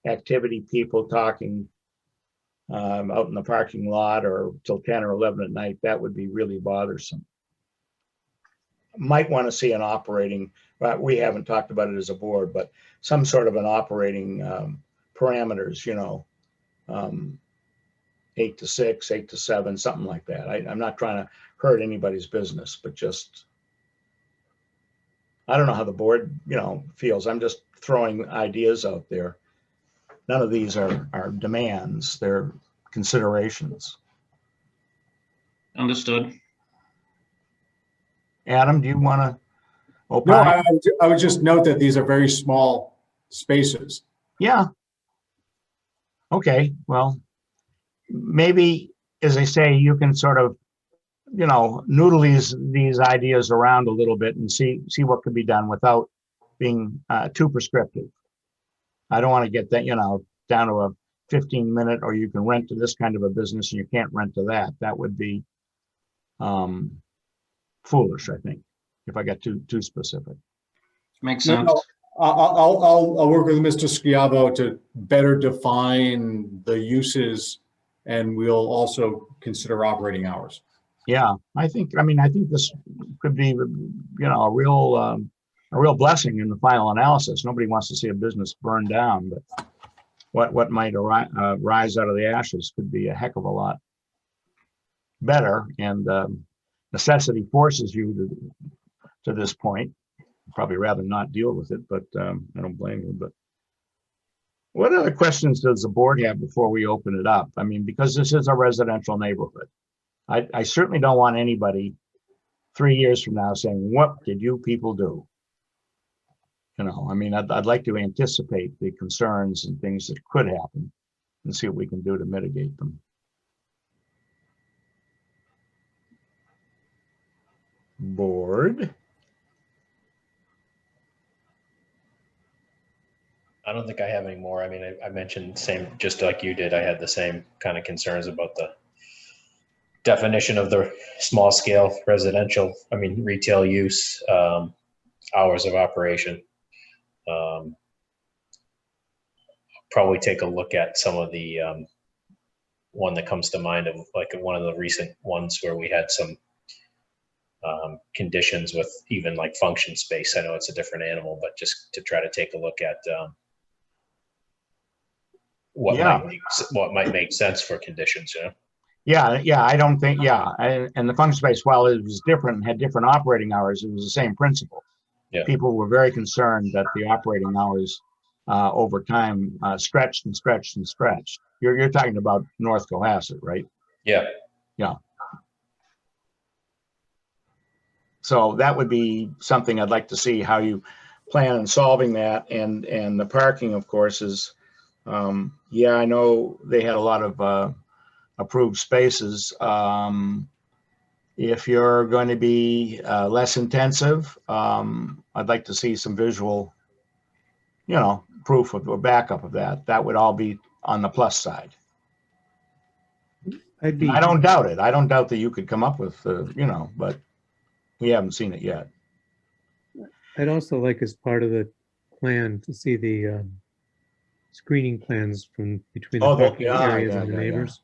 activity, people talking out in the parking lot or till 10 or 11 at night, that would be really bothersome. might want to see an operating, we haven't talked about it as a board, but some sort of an operating parameters, 8 to 6, 8 to 7, something like that. I'm not trying to hurt anybody's business, but just, I don't know how the board, feels. I'm just throwing ideas out there. None of these are demands, they're considerations. Understood. Adam, do you want to opine? No, I would just note that these are very small spaces. Yeah. Okay, well, maybe, as I say, you can sort of, noodle these ideas around a little bit and see what could be done without being too prescriptive. I don't want to get that, down to a 15-minute, or you can rent to this kind of a business and you can't rent to that. That would be foolish, I think, if I got too specific. Makes sense. No, I'll work with Mr. Schiavo to better define the uses, and we'll also consider operating hours. Yeah, I think this could be, a real blessing in the final analysis. Nobody wants to see a business burned down, but what might rise out of the ashes could be a heck of a lot better. And necessity forces you to this point. Probably rather not deal with it, but I don't blame you. But what other questions does the board have before we open it up? I mean, because this is a residential neighborhood, I certainly don't want anybody 3 years from now saying, "What did you people do?" I'd like to anticipate the concerns and things that could happen and see what we can do to mitigate them. Board. I don't think I have any more. I mean, I mentioned same, just like you did, I had the same kind of concerns about the definition of the small scale residential, retail use, hours of operation. Probably take a look at some of the one that comes to mind of like one of the recent ones where we had some conditions with even like function space. I know it's a different animal, but just to try to take a look at what might make sense for conditions, Yeah, I don't think, and the function space, while it was different and had different operating hours, it was the same principle. Yeah. People were very concerned that the operating hours over time stretched and stretched and stretched. You're talking about North Cohasset, right? Yeah. Yeah. So that would be something I'd like to see how you plan on solving that. And the parking, of course, is, I know they had a lot of approved spaces. If you're going to be less intensive, I'd like to see some visual, proof of or backup of that. That would all be on the plus side. I don't doubt it. I don't doubt that you could come up with, but we haven't seen it yet. I'd also like, as part of the plan, to see the screening plans from between the parking areas and the neighbors.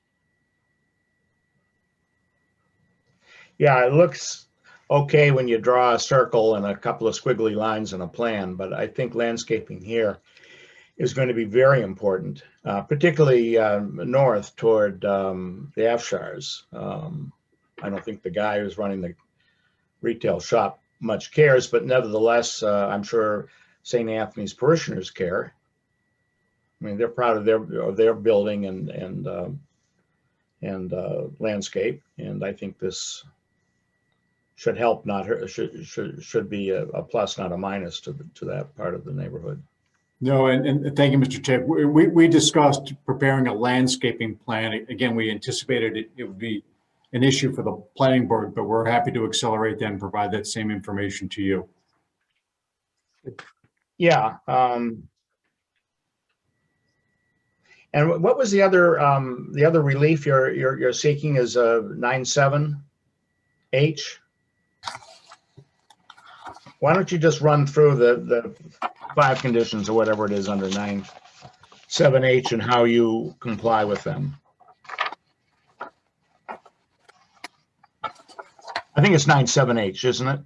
Yeah, it looks okay when you draw a circle and a couple of squiggly lines in a plan, but I think landscaping here is going to be very important, particularly north toward the Afshars. I don't think the guy who's running the retail shop much cares, but nevertheless, I'm sure St. Anthony's parishioners care. I mean, they're proud of their building and landscape, and I think this should help, not hurt, should be a plus, not a minus to that part of the neighborhood. No, and thank you, Mr. Chick. We discussed preparing a landscaping plan. Again, we anticipated it would be an issue for the planning board, but we're happy to accelerate that and provide that same information to you. Yeah. And what was the other relief you're seeking is a 9.7H? Why don't you just run through the 5 conditions or whatever it is under 9.7H and how you comply with them? I think it's 9.7H, isn't it?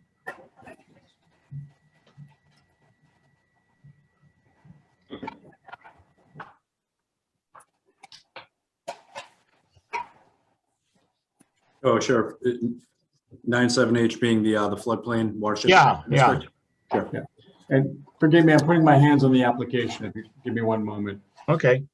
Oh, sure. 97H being the floodplain watershed. Yeah, yeah. district. Sure. Yeah. And forgive me, I'm putting my hands on the application. If you give me one moment. Okay.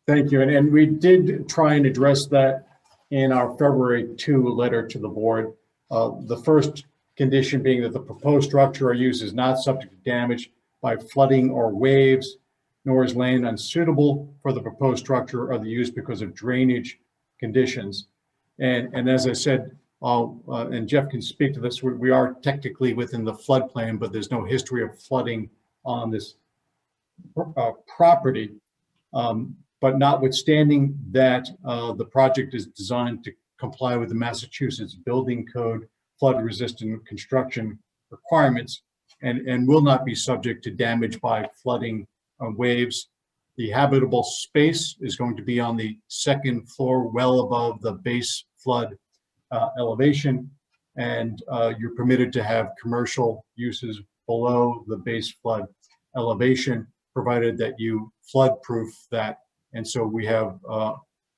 Thank you. And we did try and address that in our February 2 letter to the board. The first condition being that the proposed structure or use is not subject to damage by flooding or waves, nor is land unsuitable for the proposed structure or the use because of drainage conditions. And as I said, and Jeff can speak to this, we are technically within the floodplain, but there's no history of flooding on this property. But notwithstanding that, the project is designed to comply with the Massachusetts Building Code flood-resistant construction requirements and will not be subject to damage by flooding waves. The habitable space is going to be on the second floor, well above the base flood elevation, and you're permitted to have commercial uses below the base flood elevation, provided that you flood-proof that. And so we have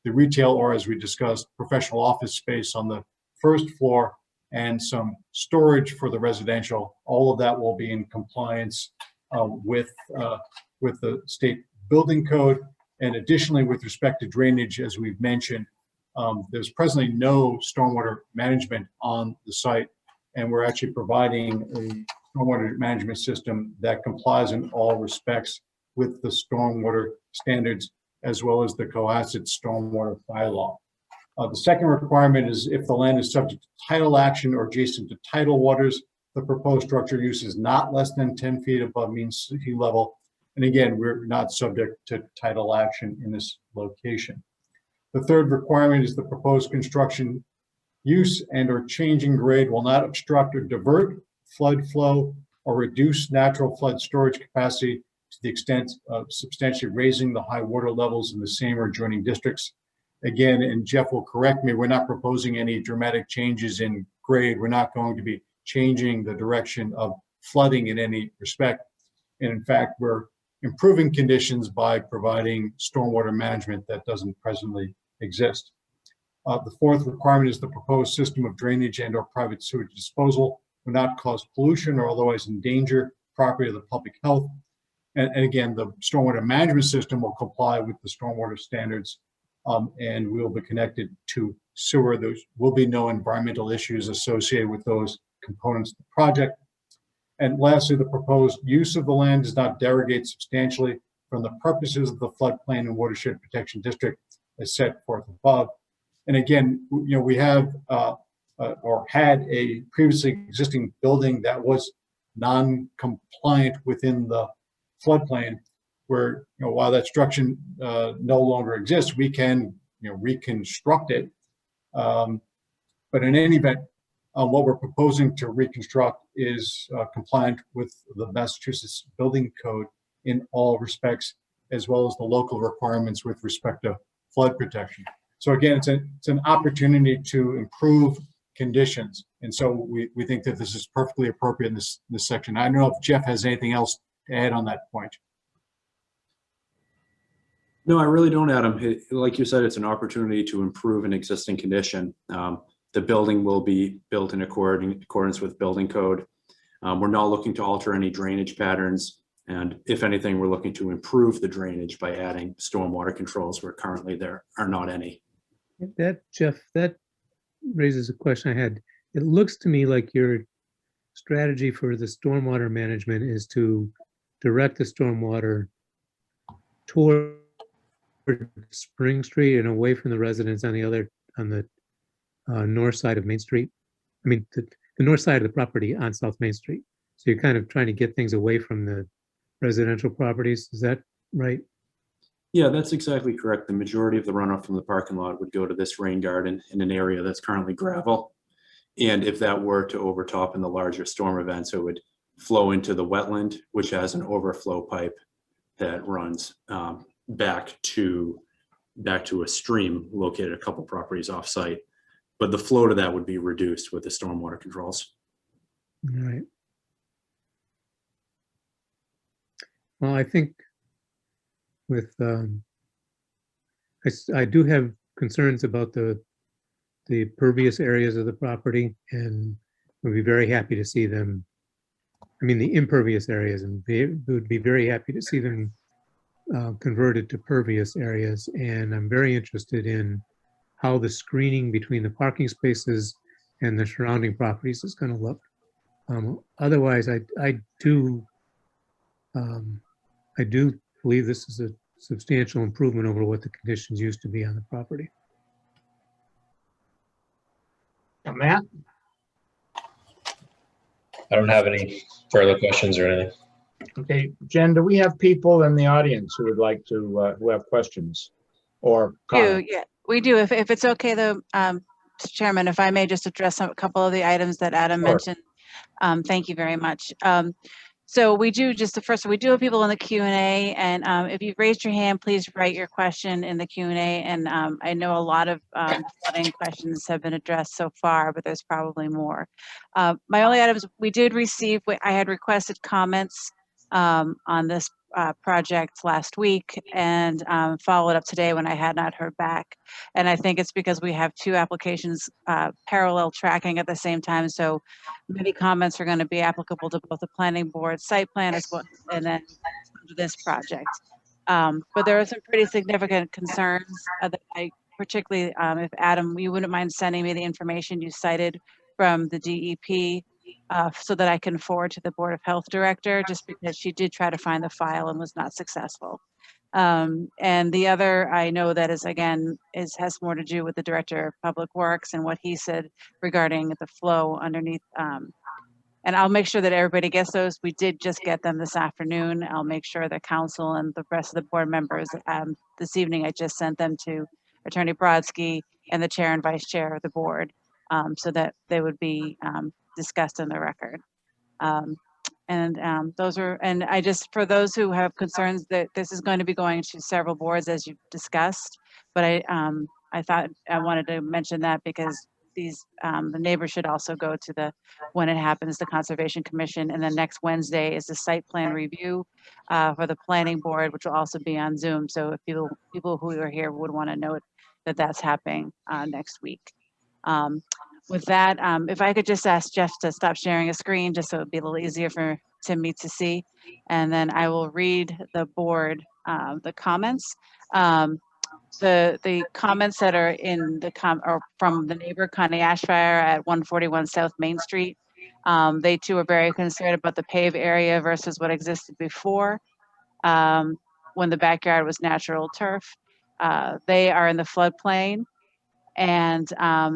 the retail, or as we discussed, professional office space on the first floor and some storage for the residential. All of that will be in compliance with the state building code. And additionally, with respect to drainage, as we've mentioned, there's presently no stormwater management on the site. And we're actually providing a stormwater management system that complies in all respects with the stormwater standards, as well as the Cohasset stormwater bylaw. The second requirement is if the land is subject to tidal action or adjacent to tidal waters, the proposed structure use is not less than 10 feet above mean sea level. And again, we're not subject to tidal action in this location. The third requirement is the proposed construction use and or change in grade will not obstruct or divert flood flow or reduce natural flood storage capacity to the extent of substantially raising the high water levels in the same or adjoining districts. Again, and Jeff will correct me, we're not proposing any dramatic changes in grade. We're not going to be changing the direction of flooding in any respect. And in fact, we're improving conditions by providing stormwater management that doesn't presently exist. The fourth requirement is the proposed system of drainage and or private sewage disposal will not cause pollution or otherwise endanger property of the public health. And again, the stormwater management system will comply with the stormwater standards and will be connected to sewer. There will be no environmental issues associated with those components of the project. And lastly, the proposed use of the land does not derogate substantially from the purposes of the floodplain and watershed protection district as set forth above. And again, you know, we have or had a previously existing building that was non-compliant within the floodplain, where, you know, while that structure no longer exists, we can, you know, reconstruct it. But in any event, what we're proposing to reconstruct is compliant with the Massachusetts Building Code in all respects, as well as the local requirements with respect to flood protection. So again, it's an opportunity to improve conditions. And so we think that this is perfectly appropriate in this section. I don't know if Jeff has anything else to add on that point. No, I really don't, Adam. Like you said, it's an opportunity to improve an existing condition. The building will be built in accordance with building code. We're not looking to alter any drainage patterns. And if anything, we're looking to improve the drainage by adding stormwater controls where currently there are not any. That, Jeff, that raises a question I had. It looks to me like your strategy for the stormwater management is to direct the stormwater toward Spring Street and away from the residents on the north side of Main Street. I mean, the north side of the property on South Main Street. So you're kind of trying to get things away from the residential properties. Is that right? Yeah, that's exactly correct. The majority of the runoff from the parking lot would go to this rain garden in an area that's currently gravel. And if that were to overtop in the larger storm events, it would flow into the wetland, which has an overflow pipe that runs back to a stream located a couple properties off site. But the flow to that would be reduced with the stormwater controls. All right. Well, I think with, I do have concerns about the pervious areas of the property, and would be very happy to see them, I mean, the impervious areas, and would be very happy to see them converted to pervious areas. And I'm very interested in how the screening between the parking spaces and the surrounding properties is going to look. Otherwise, I do believe this is a substantial improvement over what the conditions used to be on the property. Matt? I don't have any further questions or anything. Okay, Jen, do we have people in the audience who would like to, who have questions or comments? Yeah, we do. If it's okay though, Mr. Chairman, if I may just address a couple of the items that Adam mentioned. Thank you very much. So we do we do have people in the Q&A, and if you've raised your hand, please write your question in the Q&A. And I know a lot of flooding questions have been addressed so far, but there's probably more. My only items, we did receive, I had requested comments on this project last week, and followed up today when I had not heard back. And I think it's because we have two applications parallel tracking at the same time. So many comments are going to be applicable to both the planning board site plan as well, and then this project. But there are some pretty significant concerns that I particularly, if Adam, you wouldn't mind sending me the information you cited from the DEP so that I can forward to the Board of Health Director, just because she did try to find the file and was not successful. And the other, I know that is, again, has more to do with the Director of Public Works and what he said regarding the flow underneath. And I'll make sure that everybody gets those. We did just get them this afternoon. I'll make sure that council and the rest of the board members, this evening, I just sent them to Attorney Brodsky and the chair and vice chair of the board, so that they would be discussed in the record. Those are, and I just, for those who have concerns, that this is going to be going to several boards as you've discussed, but I thought I wanted to mention that because these, the neighbors should also go to the, when it happens, the Conservation Commission, and then next Wednesday is the site plan review for the planning board, which will also be on Zoom. So if people who are here would want to note that that's happening next week. With that, if I could just ask Jeff to stop sharing a screen, just so it'd be a little easier for me to see, and then I will read the board the comments. The comments that are in the or from the neighbor Connie Ashfire at 141 South Main Street. They too are very concerned about the paved area versus what existed before, when the backyard was natural turf. They are in the floodplain, and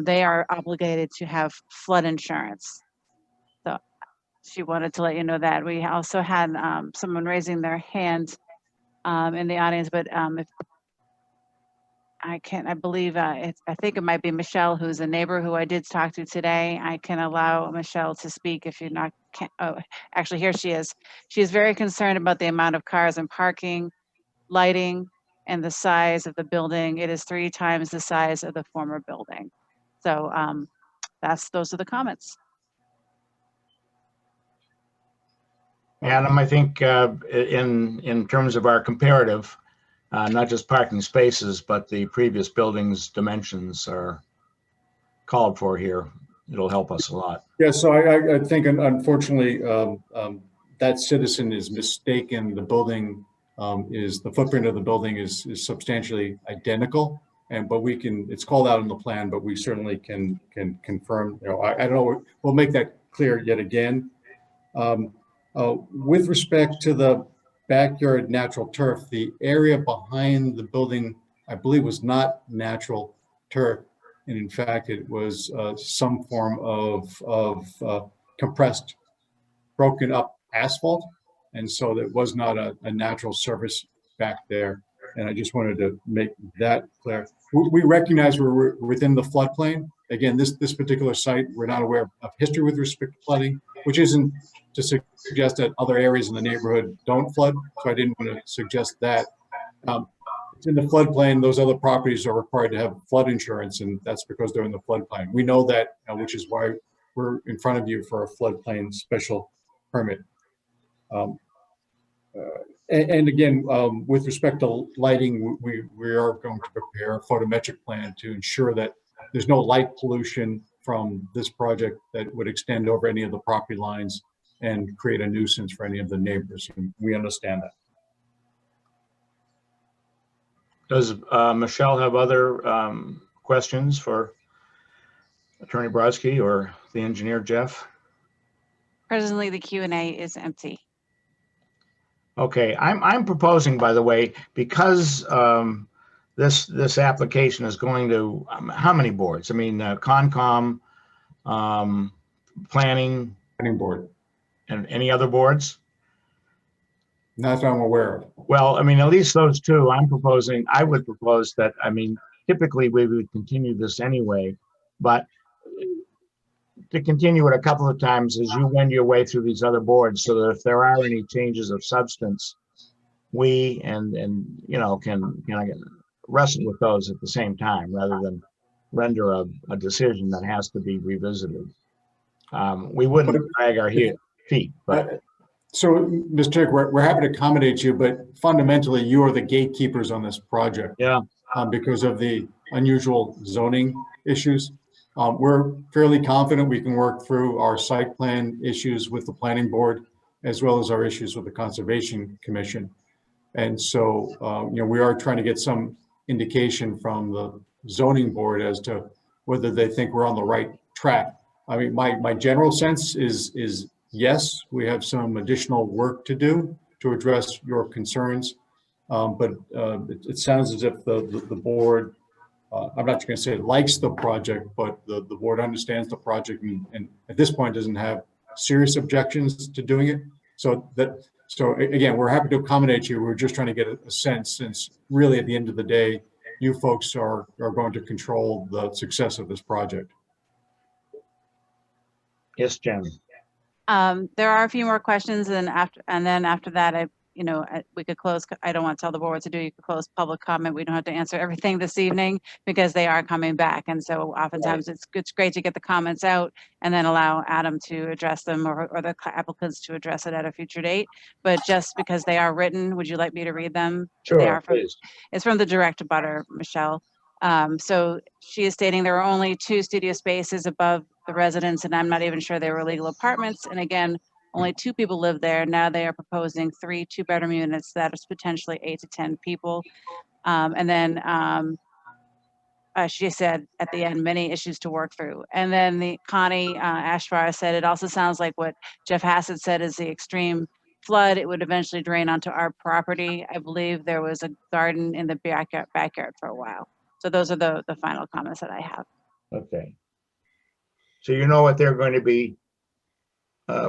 they are obligated to have flood insurance. So she wanted to let you know that. We also had someone raising their hand in the audience, but if I can't, I believe, I think it might be Michelle, who's a neighbor who I did talk to today. I can allow Michelle to speak if you're not, oh, actually here she is. She is very concerned about the amount of cars and parking, lighting, and the size of the building. It is 3 times the size of the former building. So those are the comments. Adam, I think in terms of our comparative, not just parking spaces, but the previous building's dimensions are called for here. It'll help us a lot. Yeah, so I think unfortunately that citizen is mistaken. The building the footprint of the building is substantially identical, but we can, it's called out in the plan, but we certainly can confirm, you know, I don't know, we'll make that clear yet again. With respect to the backyard natural turf, the area behind the building, I believe, was not natural turf. And in fact, it was some form of compressed, broken up asphalt. And so that was not a natural surface back there. And I just wanted to make that clear. We recognize we're within the floodplain. Again, this particular site, we're not aware of history with respect to flooding, which isn't to suggest that other areas in the neighborhood don't flood. So I didn't want to suggest that. It's in the floodplain. Those other properties are required to have flood insurance, and that's because they're in the floodplain. We know that, which is why we're in front of you for a floodplain special permit. And again, with respect to lighting, we are going to prepare a photometric plan to ensure that there's no light pollution from this project that would extend over any of the property lines and create a nuisance for any of the neighbors. And we understand that. Does Michelle have other questions for Attorney Brodsky or the engineer, Jeff? Presently, the Q&A is empty. Okay, I'm proposing, by the way, because this application is going to how many boards? I mean, Concom, planning board, and any other boards? Not that I'm aware of. Well, I mean, at least those two. I would propose that. I mean, typically we would continue this anyway, but to continue it a couple of times as you wend your way through these other boards, so that if there are any changes of substance, we and you know can wrestle with those at the same time rather than render a decision that has to be revisited. We wouldn't drag our feet, but. So, Mr. Chick, we're happy to accommodate you, but fundamentally, you are the gatekeepers on this project. Yeah. Because of the unusual zoning issues. We're fairly confident we can work through our site plan issues with the planning board, as well as our issues with the Conservation Commission. And so, you know, we are trying to get some indication from the zoning board as to whether they think we're on the right track. I mean, my general sense is yes, we have some additional work to do to address your concerns, but it sounds as if the board, I'm not going to say it likes the project, but the board understands the project and at this point doesn't have serious objections to doing it. So again, we're happy to accommodate you. We're just trying to get a sense, since really at the end of the day, you folks are going to control the success of this project. Yes, Jen. There are a few more questions, and then after that, we could close. I don't want to tell the board what to do. You could close public comment. We don't have to answer everything this evening because they are coming back, and so oftentimes it's great to get the comments out and then allow Adam to address them or the applicants to address it at a future date. But just because they are written, would you like me to read them? Sure, they are please. It's from the direct abutter, Michelle. So she is stating there are only 2 studio spaces above the residence, and I'm not even sure they were legal apartments. And again, only 2 people live there. Now they are proposing 3 2-bedroom units that is potentially 8 to 10 people. And then she said at the end, many issues to work through. And then the Connie Ashvar said, it also sounds like what Jeff Hassett said is the extreme flood. It would eventually drain onto our property. I believe there was a garden in the backyard for a while. So those are the final comments that I have. Okay. So you know what they're going to be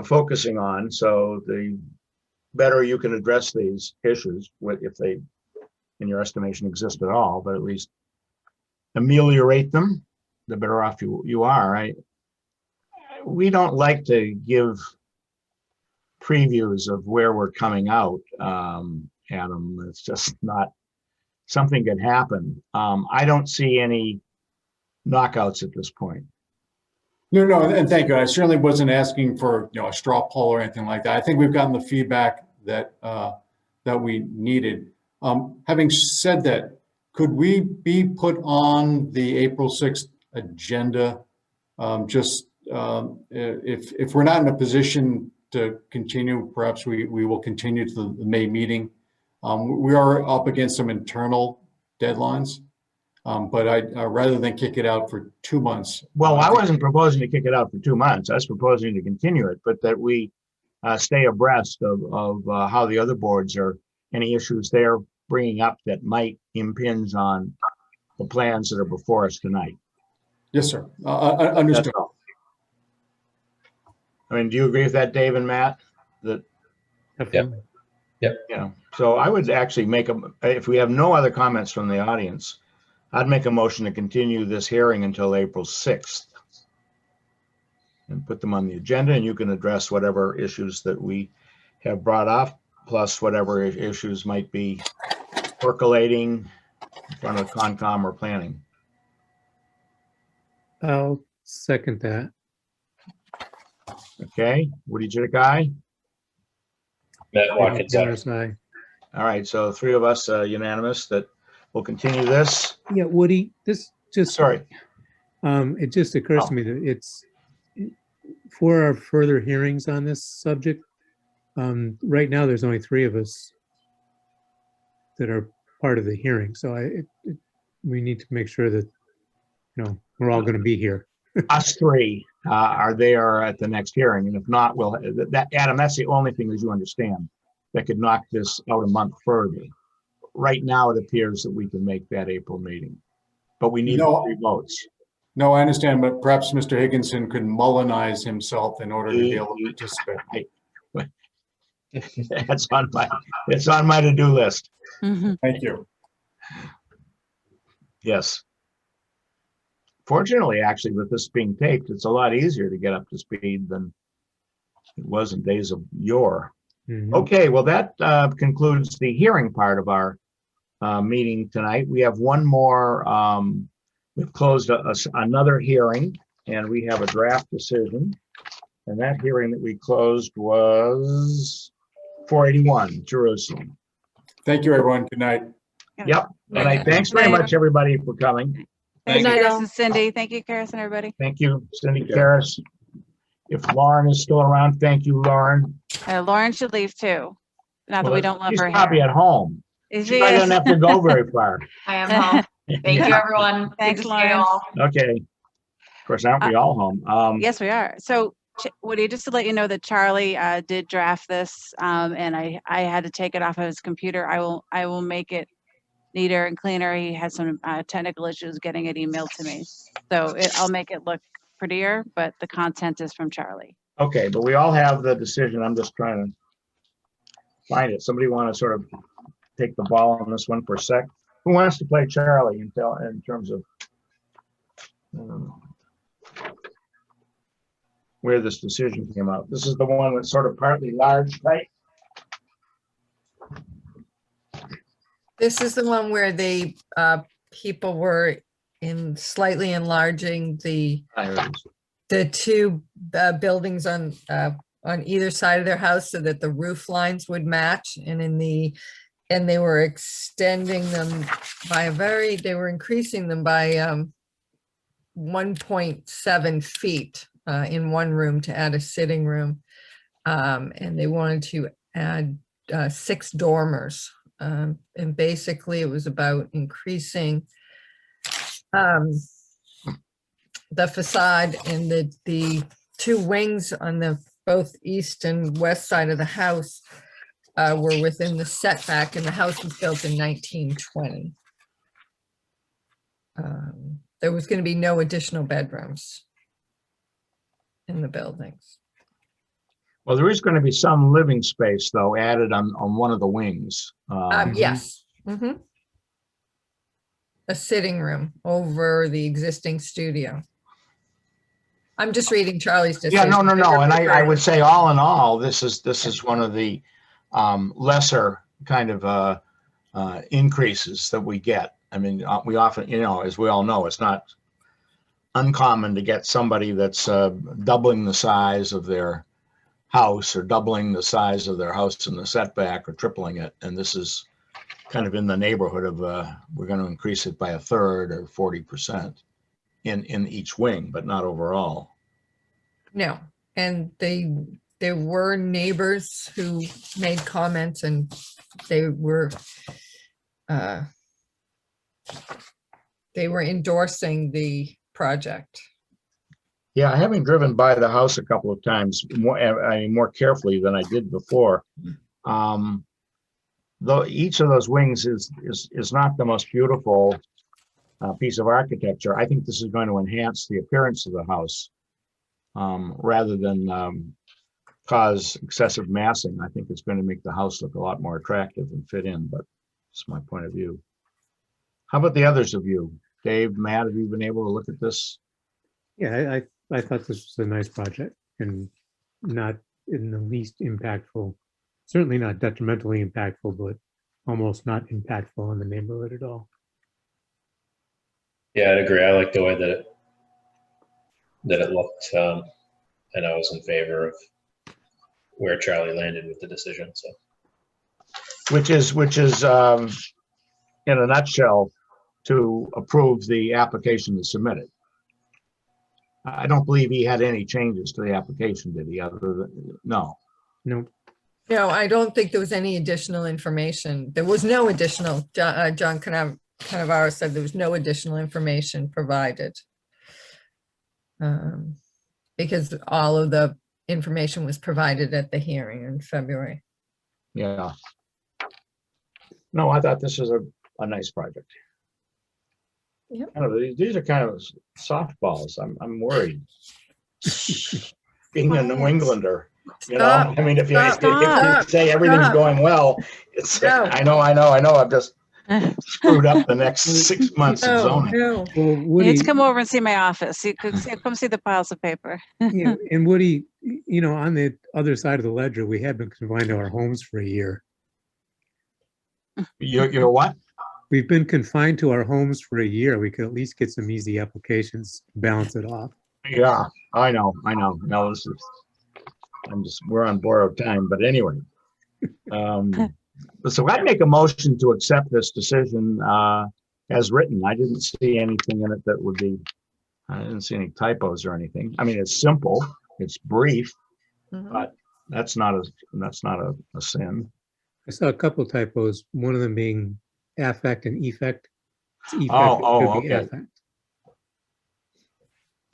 focusing on. So the better you can address these issues, if they, in your estimation, exist at all, but at least ameliorate them, the better off you are. We don't like to give previews of where we're coming out, Adam. It's just not something that happen. I don't see any knockouts at this point. No, and thank you. I certainly wasn't asking for a straw poll or anything like that. I think we've gotten the feedback that we needed. Having said that, could we be put on the April 6th agenda? If we're not in a position to continue, perhaps we will continue to the May meeting. We are up against some internal deadlines. But rather than kick it out for 2 months. Well, I wasn't proposing to kick it out for 2 months. I was proposing to continue it, but that we stay abreast of how the other boards are, any issues they're bringing up that might impinge on the plans that are before us tonight. Yes, sir. Understood. I mean, do you agree with that, Dave and Matt? Yep. Yeah. So I would actually if we have no other comments from the audience, I'd make a motion to continue this hearing until April 6th and put them on the agenda, and you can address whatever issues that we have brought up, plus whatever issues might be percolating in front of Concom or planning. I'll second that. Okay, Woody Chidick, aye. Matt Watkins, aye. Morris, aye. All right, so 3 of us unanimous that we'll continue this. Yeah, Woody, this just, Sorry. it just occurs to me that it's for our further hearings on this subject. Right now, there's only 3 of us that are part of the hearing, so we need to make sure that, we're all going to be here. Us 3 are there at the next hearing, and if not, we'll, Adam, that's the only thing, as you understand, that could knock this out a month further. Right now, it appears that we can make that April meeting, but we need 3 votes. No, I understand, but perhaps Mr. Higginson could Mullinize himself in order to be able to participate. It's on my to-do list. Thank you. Yes. Fortunately, actually, with this being taped, it's a lot easier to get up to speed than it was in days of yore. Okay, well, that concludes the hearing part of our meeting tonight. We have one more. We've closed another hearing, and we have a draft decision. And that hearing that we closed was 481 Jerusalem. Thank you, everyone. Good night. Yep. And thanks very much, everybody, for coming. Thank you, night, Karis all. and Cindy. Thank you, Karis and everybody. Thank you, Cindy Karis. If Lauren is still around, thank you, Lauren. Lauren should leave too. Not that we don't love She's her probably here. at home. Is She she? probably doesn't have to go very far. I am home. Thank you, everyone. Thanks, Good to see you Lauren. all. Okay. Of course, aren't we all home? Yes, we are. So Woody, just to let you know that Charlie did draft this, and I had to take it off of his computer. I will make it neater and cleaner. He had some technical issues getting it emailed to me, so I'll make it look prettier. But the content is from Charlie. Okay, but we all have the decision. I'm just trying to find it. Somebody want to sort of take the ball on this one for a sec? Who wants to play Charlie in terms of where this decision came out? This is the one that's sort of partly large, right? This is the one where the people were slightly enlarging the 2 buildings on either side of their house so that the roof lines would match, and they were extending them by they were increasing them by 1.7 feet in one room to add a sitting room, and they wanted to add 6 dormers. And basically it was about increasing the facade, and the 2 wings on the both east and west side of the house were within the setback, and the house was built in 1920. There was going to be no additional bedrooms in the buildings. Well, there is going to be some living space, though, added on one of the wings. Yes. A sitting room over the existing studio. I'm just reading Charlie's decision. Yeah, no. And I would say all in all, this is one of the lesser kind of increases that we get. I mean, we often, as we all know, it's not uncommon to get somebody that's doubling the size of their house or doubling the size of their house in the setback or tripling it. And this is kind of in the neighborhood of we're going to increase it by 1/3 or 40% in each wing, but not overall. No, and there were neighbors who made comments, and they were endorsing the project. Yeah, having driven by the house a couple of times, more carefully than I did before, though each of those wings is not the most beautiful piece of architecture. I think this is going to enhance the appearance of the house rather than cause excessive massing. I think it's going to make the house look a lot more attractive and fit in, but it's my point of view. How about the others of you? Dave, Matt, have you been able to look at this? Yeah, I thought this was a nice project and not in the least impactful, certainly not detrimentally impactful, but almost not impactful on the neighborhood at all. Yeah, I'd agree. I like the way that it looked. and I was in favor of where Charlie landed with the decision, so. Which is in a nutshell, to approve the application that's submitted. I don't believe he had any changes to the application, did he? Other than, no. No. No, I don't think there was any additional information. There was no additional, John Canavaro said there was no additional information provided. Because all of the information was provided at the hearing in February. Yeah. No, I thought this was a nice project. Yep. Kind of, these are kind of softballs. I'm worried. Being a New Englander, you know, I mean, if you say everything's going well, it's, I know, I've just screwed up the next 6 months of zoning. Well, You Woody, need to come over and see my office. You could come see the piles of paper. yeah, and Woody, you know, on the other side of the ledger, we have been confined to our homes for a year. You're what? We've been confined to our homes for a year. We could at least get some easy applications, balance it off. Yeah, I know. No, this is, we're on borrowed time, but anyway. So I'd make a motion to accept this decision as written. I didn't see anything in it that would be, I didn't see any typos or anything. I mean, it's simple, it's brief, but that's not a sin. I saw a couple of typos, one of them being affect and effect. It's effect, Oh, it could be okay. affect.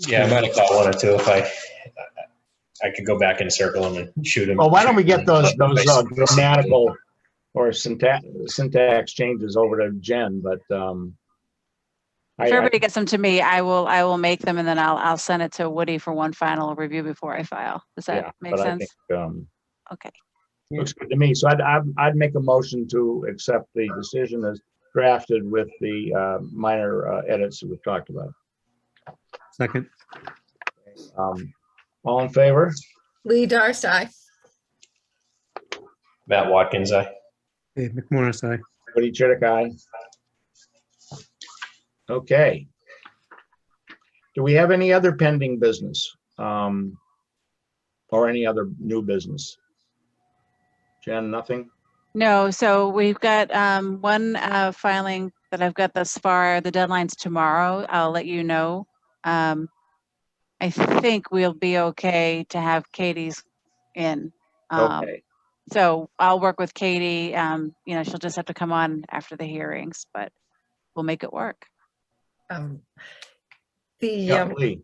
Yeah, I might have caught one or two if I could go back and circle them and shoot them. Well, why don't we get those grammatical or syntax changes over to Jen, but If everybody gets them to me, I will make them and then I'll send it to Woody for one final review before I file. Does that make sense? I think, okay. Looks good to me. So I'd make a motion to accept the decision as drafted with the minor edits that we've talked about. Second. All in favor? Lee Darst, aye. Matt Watkins, aye. Dave McMorris, aye. Woody Chidick, aye. Okay. Do we have any other pending business? Or any other new business? Jen, nothing? No, so we've got one filing that I've got thus far. The deadline's tomorrow. I'll let you know. I think we'll be okay to have Katie's in. Okay. So I'll work with Katie. You know, she'll just have to come on after the hearings, but we'll make it work. Lee.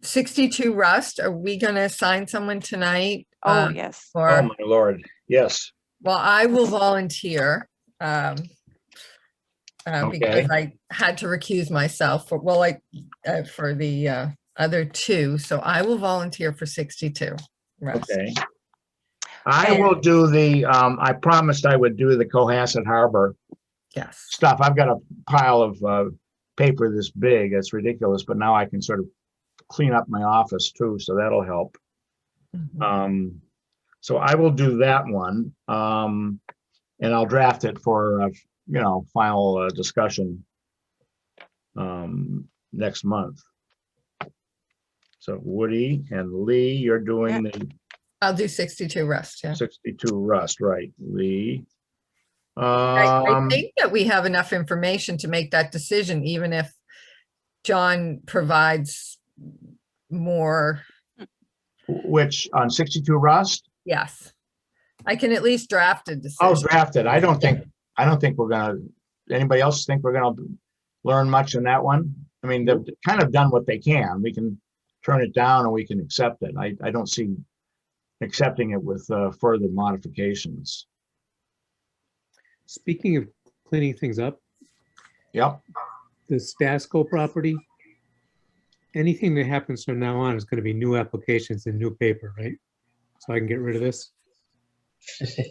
62 Rust, are we going to assign someone tonight? Oh, yes. Oh, my Lord. Yes. Well, I will volunteer because I had to recuse myself for, for the other two. So I will volunteer for 62 Rust. Okay. I will do the, I promised I would do the Cohasset Harbor stuff. I've got a pile of paper this big. It's ridiculous, but now I can sort of clean up my office too, so that'll help. So I will do that one, and I'll draft it for final discussion next month. So Woody and Lee, you're doing the I'll do 62 Rust. Yeah. 62 Rust, right? Lee. I think that we have enough information to make that decision, even if John provides more. Which on 62 Rust? Yes, I can at least draft a decision. Oh, draft it. I don't think we're gonna. Anybody else think we're gonna learn much in that one? I mean, they've kind of done what they can. We can turn it down, or we can accept it. I don't see accepting it with further modifications. Speaking of cleaning things up. Yep. The Stasco property, anything that happens from now on is going to be new applications and new paper, right? So I can get rid of this?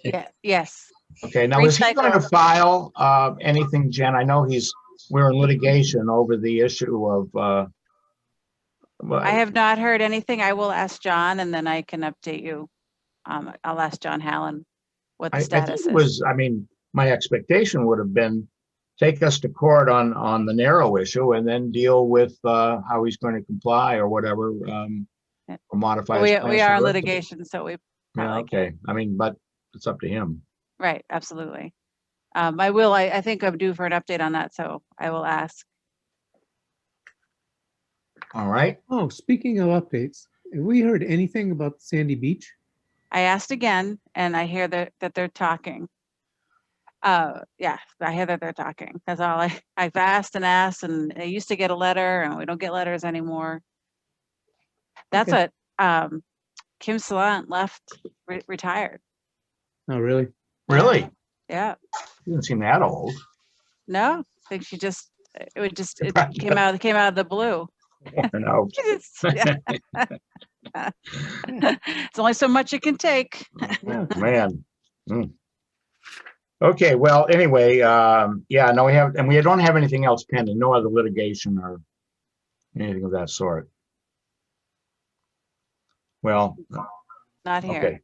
Yeah. Yes. Okay, now is he going to file anything, Jen? I know we're in litigation over the issue of. I have not heard anything. I will ask John and then I can update you. I'll ask John Hallen what the status is. I mean, my expectation would have been take us to court on the narrow issue and then deal with how he's going to comply or whatever or modify. We his plans are to in the- litigation, so we Yeah, probably okay. I mean, but it's up to him. right, absolutely. I think I'm due for an update on that, so I will ask. All right. Oh, speaking of updates, have we heard anything about Sandy Beach? I asked again, and I hear that they're talking. Yeah, I hear that they're talking. That's all I've asked, and I used to get a letter, and we don't get letters anymore. That's Okay. what Kim Salant left, retired. Oh, really? Really? Yeah. He doesn't seem that old. No, I think it came out of the blue. No. Yeah. It's only so much it can take. Oh, man. Mm. Okay, well, anyway, yeah, no, we don't have anything else pending, no other litigation or anything of that sort. Well, Not here. okay.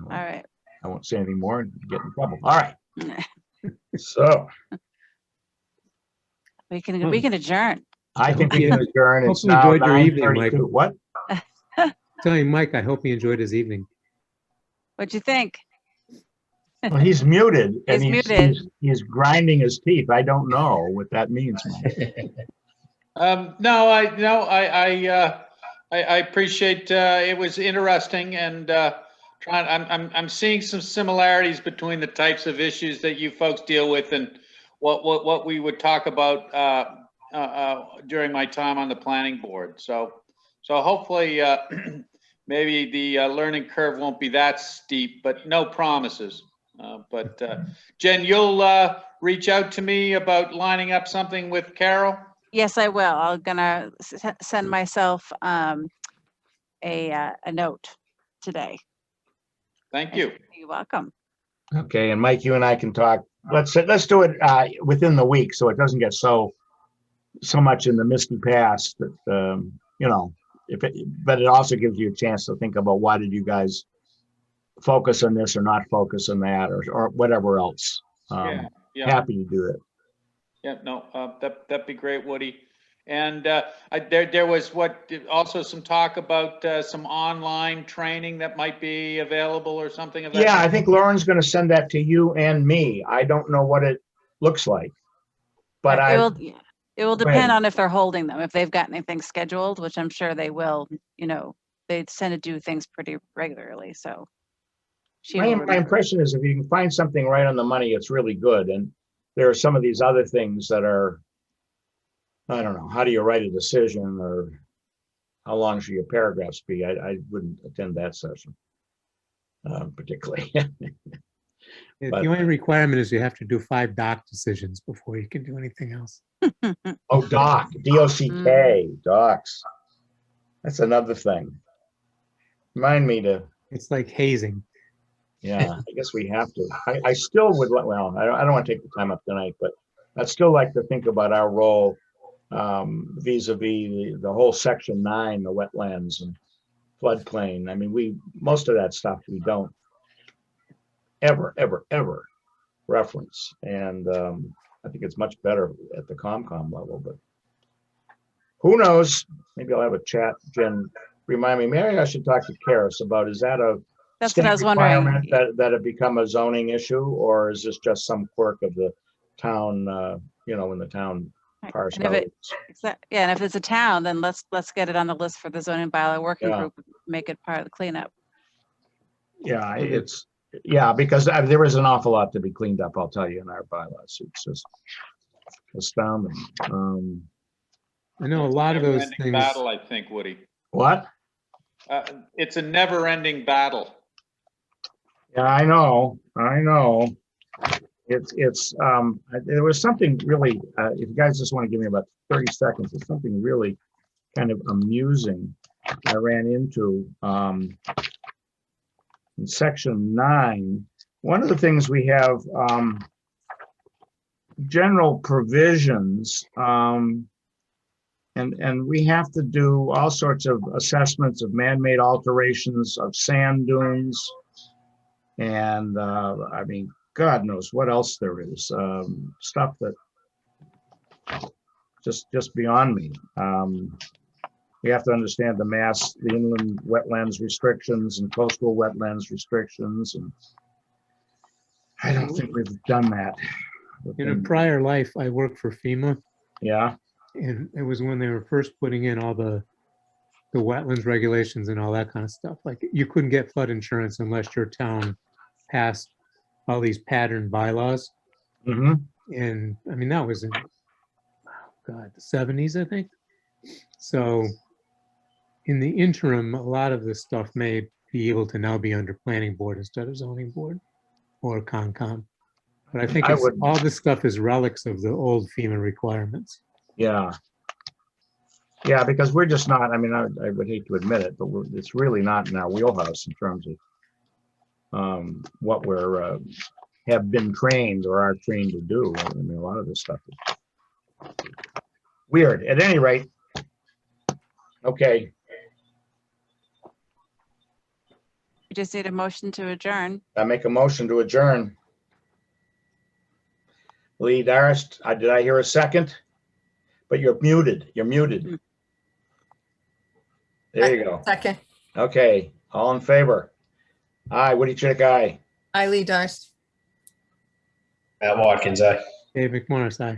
All right. I won't say anything more and get in trouble. All right. So We can adjourn. I think we can adjourn. Hope It's you now enjoyed your evening, Mike. 9:32. What? Telling Mike, I hope he enjoyed his evening. What'd you think? Well, he's muted and He's muted. he's grinding his teeth. I don't know what that means, Mike. No, I appreciate, it was interesting and, I'm seeing some similarities between the types of issues that you folks deal with and what we would talk about, during my time on the planning board. So hopefully, maybe the learning curve won't be that steep, but no promises. But Jen, you'll reach out to me about lining up something with Carol? Yes, I will. I'm gonna send myself a note today. Thank you. You're welcome. Okay, and Mike, you and I can talk. Let's do it within the week so it doesn't get so much in the misty past that you know, but it also gives you a chance to think about why did you guys focus on this or not focus on that or whatever else. Yeah. Happy to do it. Yeah, no, that'd be great, Woody. And there was also some talk about some online training that might be available or something of that. Yeah, I think Lauren's going to send that to you and me. I don't know what it looks like, but it will depend on if they're holding them, if they've got anything scheduled, which I'm sure they will. You know, they tend to do things pretty regularly, so. My impression is if you can find something right on the money, it's really good. And there are some of these other things that are, I don't know, how do you write a decision or how long should your paragraphs be? I wouldn't attend that session particularly. The only requirement is you have to do 5 doc decisions before you can do anything else. Oh, doc, D-O-C-K, docs. That's another thing. Remind me to. It's like hazing. Yeah, I guess we have to. I still would, well, I don't want to take the time up tonight, but I'd still like to think about our role vis-a-vis the whole section 9, the wetlands and floodplain. I mean, most of that stuff we don't ever reference. And I think it's much better at the COMCOM level, but who knows? Maybe I'll have a chat. Jen, remind me, maybe I should talk to Karis about, is that a That's what I was wondering. that it become a zoning issue, or is this just some quirk of the town, when the town parcel? Yeah, and if it's a town, then let's get it on the list for the zoning bylaw working Yeah. group, make it part of the cleanup. Yeah, because there is an awful lot to be cleaned up, I'll tell you, in our bylaws. It's just astounding. I know a lot of those Never-ending things. battle, I think, Woody. What? It's a never-ending battle. Yeah, I know. It's there was something really, if you guys just want to give me about 30 seconds, it's something really kind of amusing I ran into in section 9. One of the things we have general provisions, and we have to do all sorts of assessments of man-made alterations of sand dunes. And I mean, God knows what else there is, stuff that just beyond me. we have to understand the inland wetlands restrictions and coastal wetlands restrictions, and I don't think we've done that. In a prior life, I worked for FEMA, Yeah, and it was when they were first putting in all the wetlands regulations and all that kind of stuff. Like, you couldn't get flood insurance unless your town passed all these pattern bylaws. mm-hmm. And I mean, that was in, oh God, the 70s, I think. So in the interim, a lot of this stuff may be able to now be under planning board instead of zoning board or Concom. But I think all this stuff is relics of the old FEMA requirements. Yeah. Yeah, because we're just not, I mean, I would hate to admit it, but it's really not in our wheelhouse in terms of what we're have been trained or are trained to do. I mean, a lot of this stuff is weird. At any rate, okay. We just need a motion to adjourn. I make a motion to adjourn. Lee Darst, did I hear a second? But you're muted. You're muted. There you go. Second. Okay, all in favor? Aye, Woody Chidick, aye. Lee Darst. Matt Watkins, aye. Dave McMorris, aye.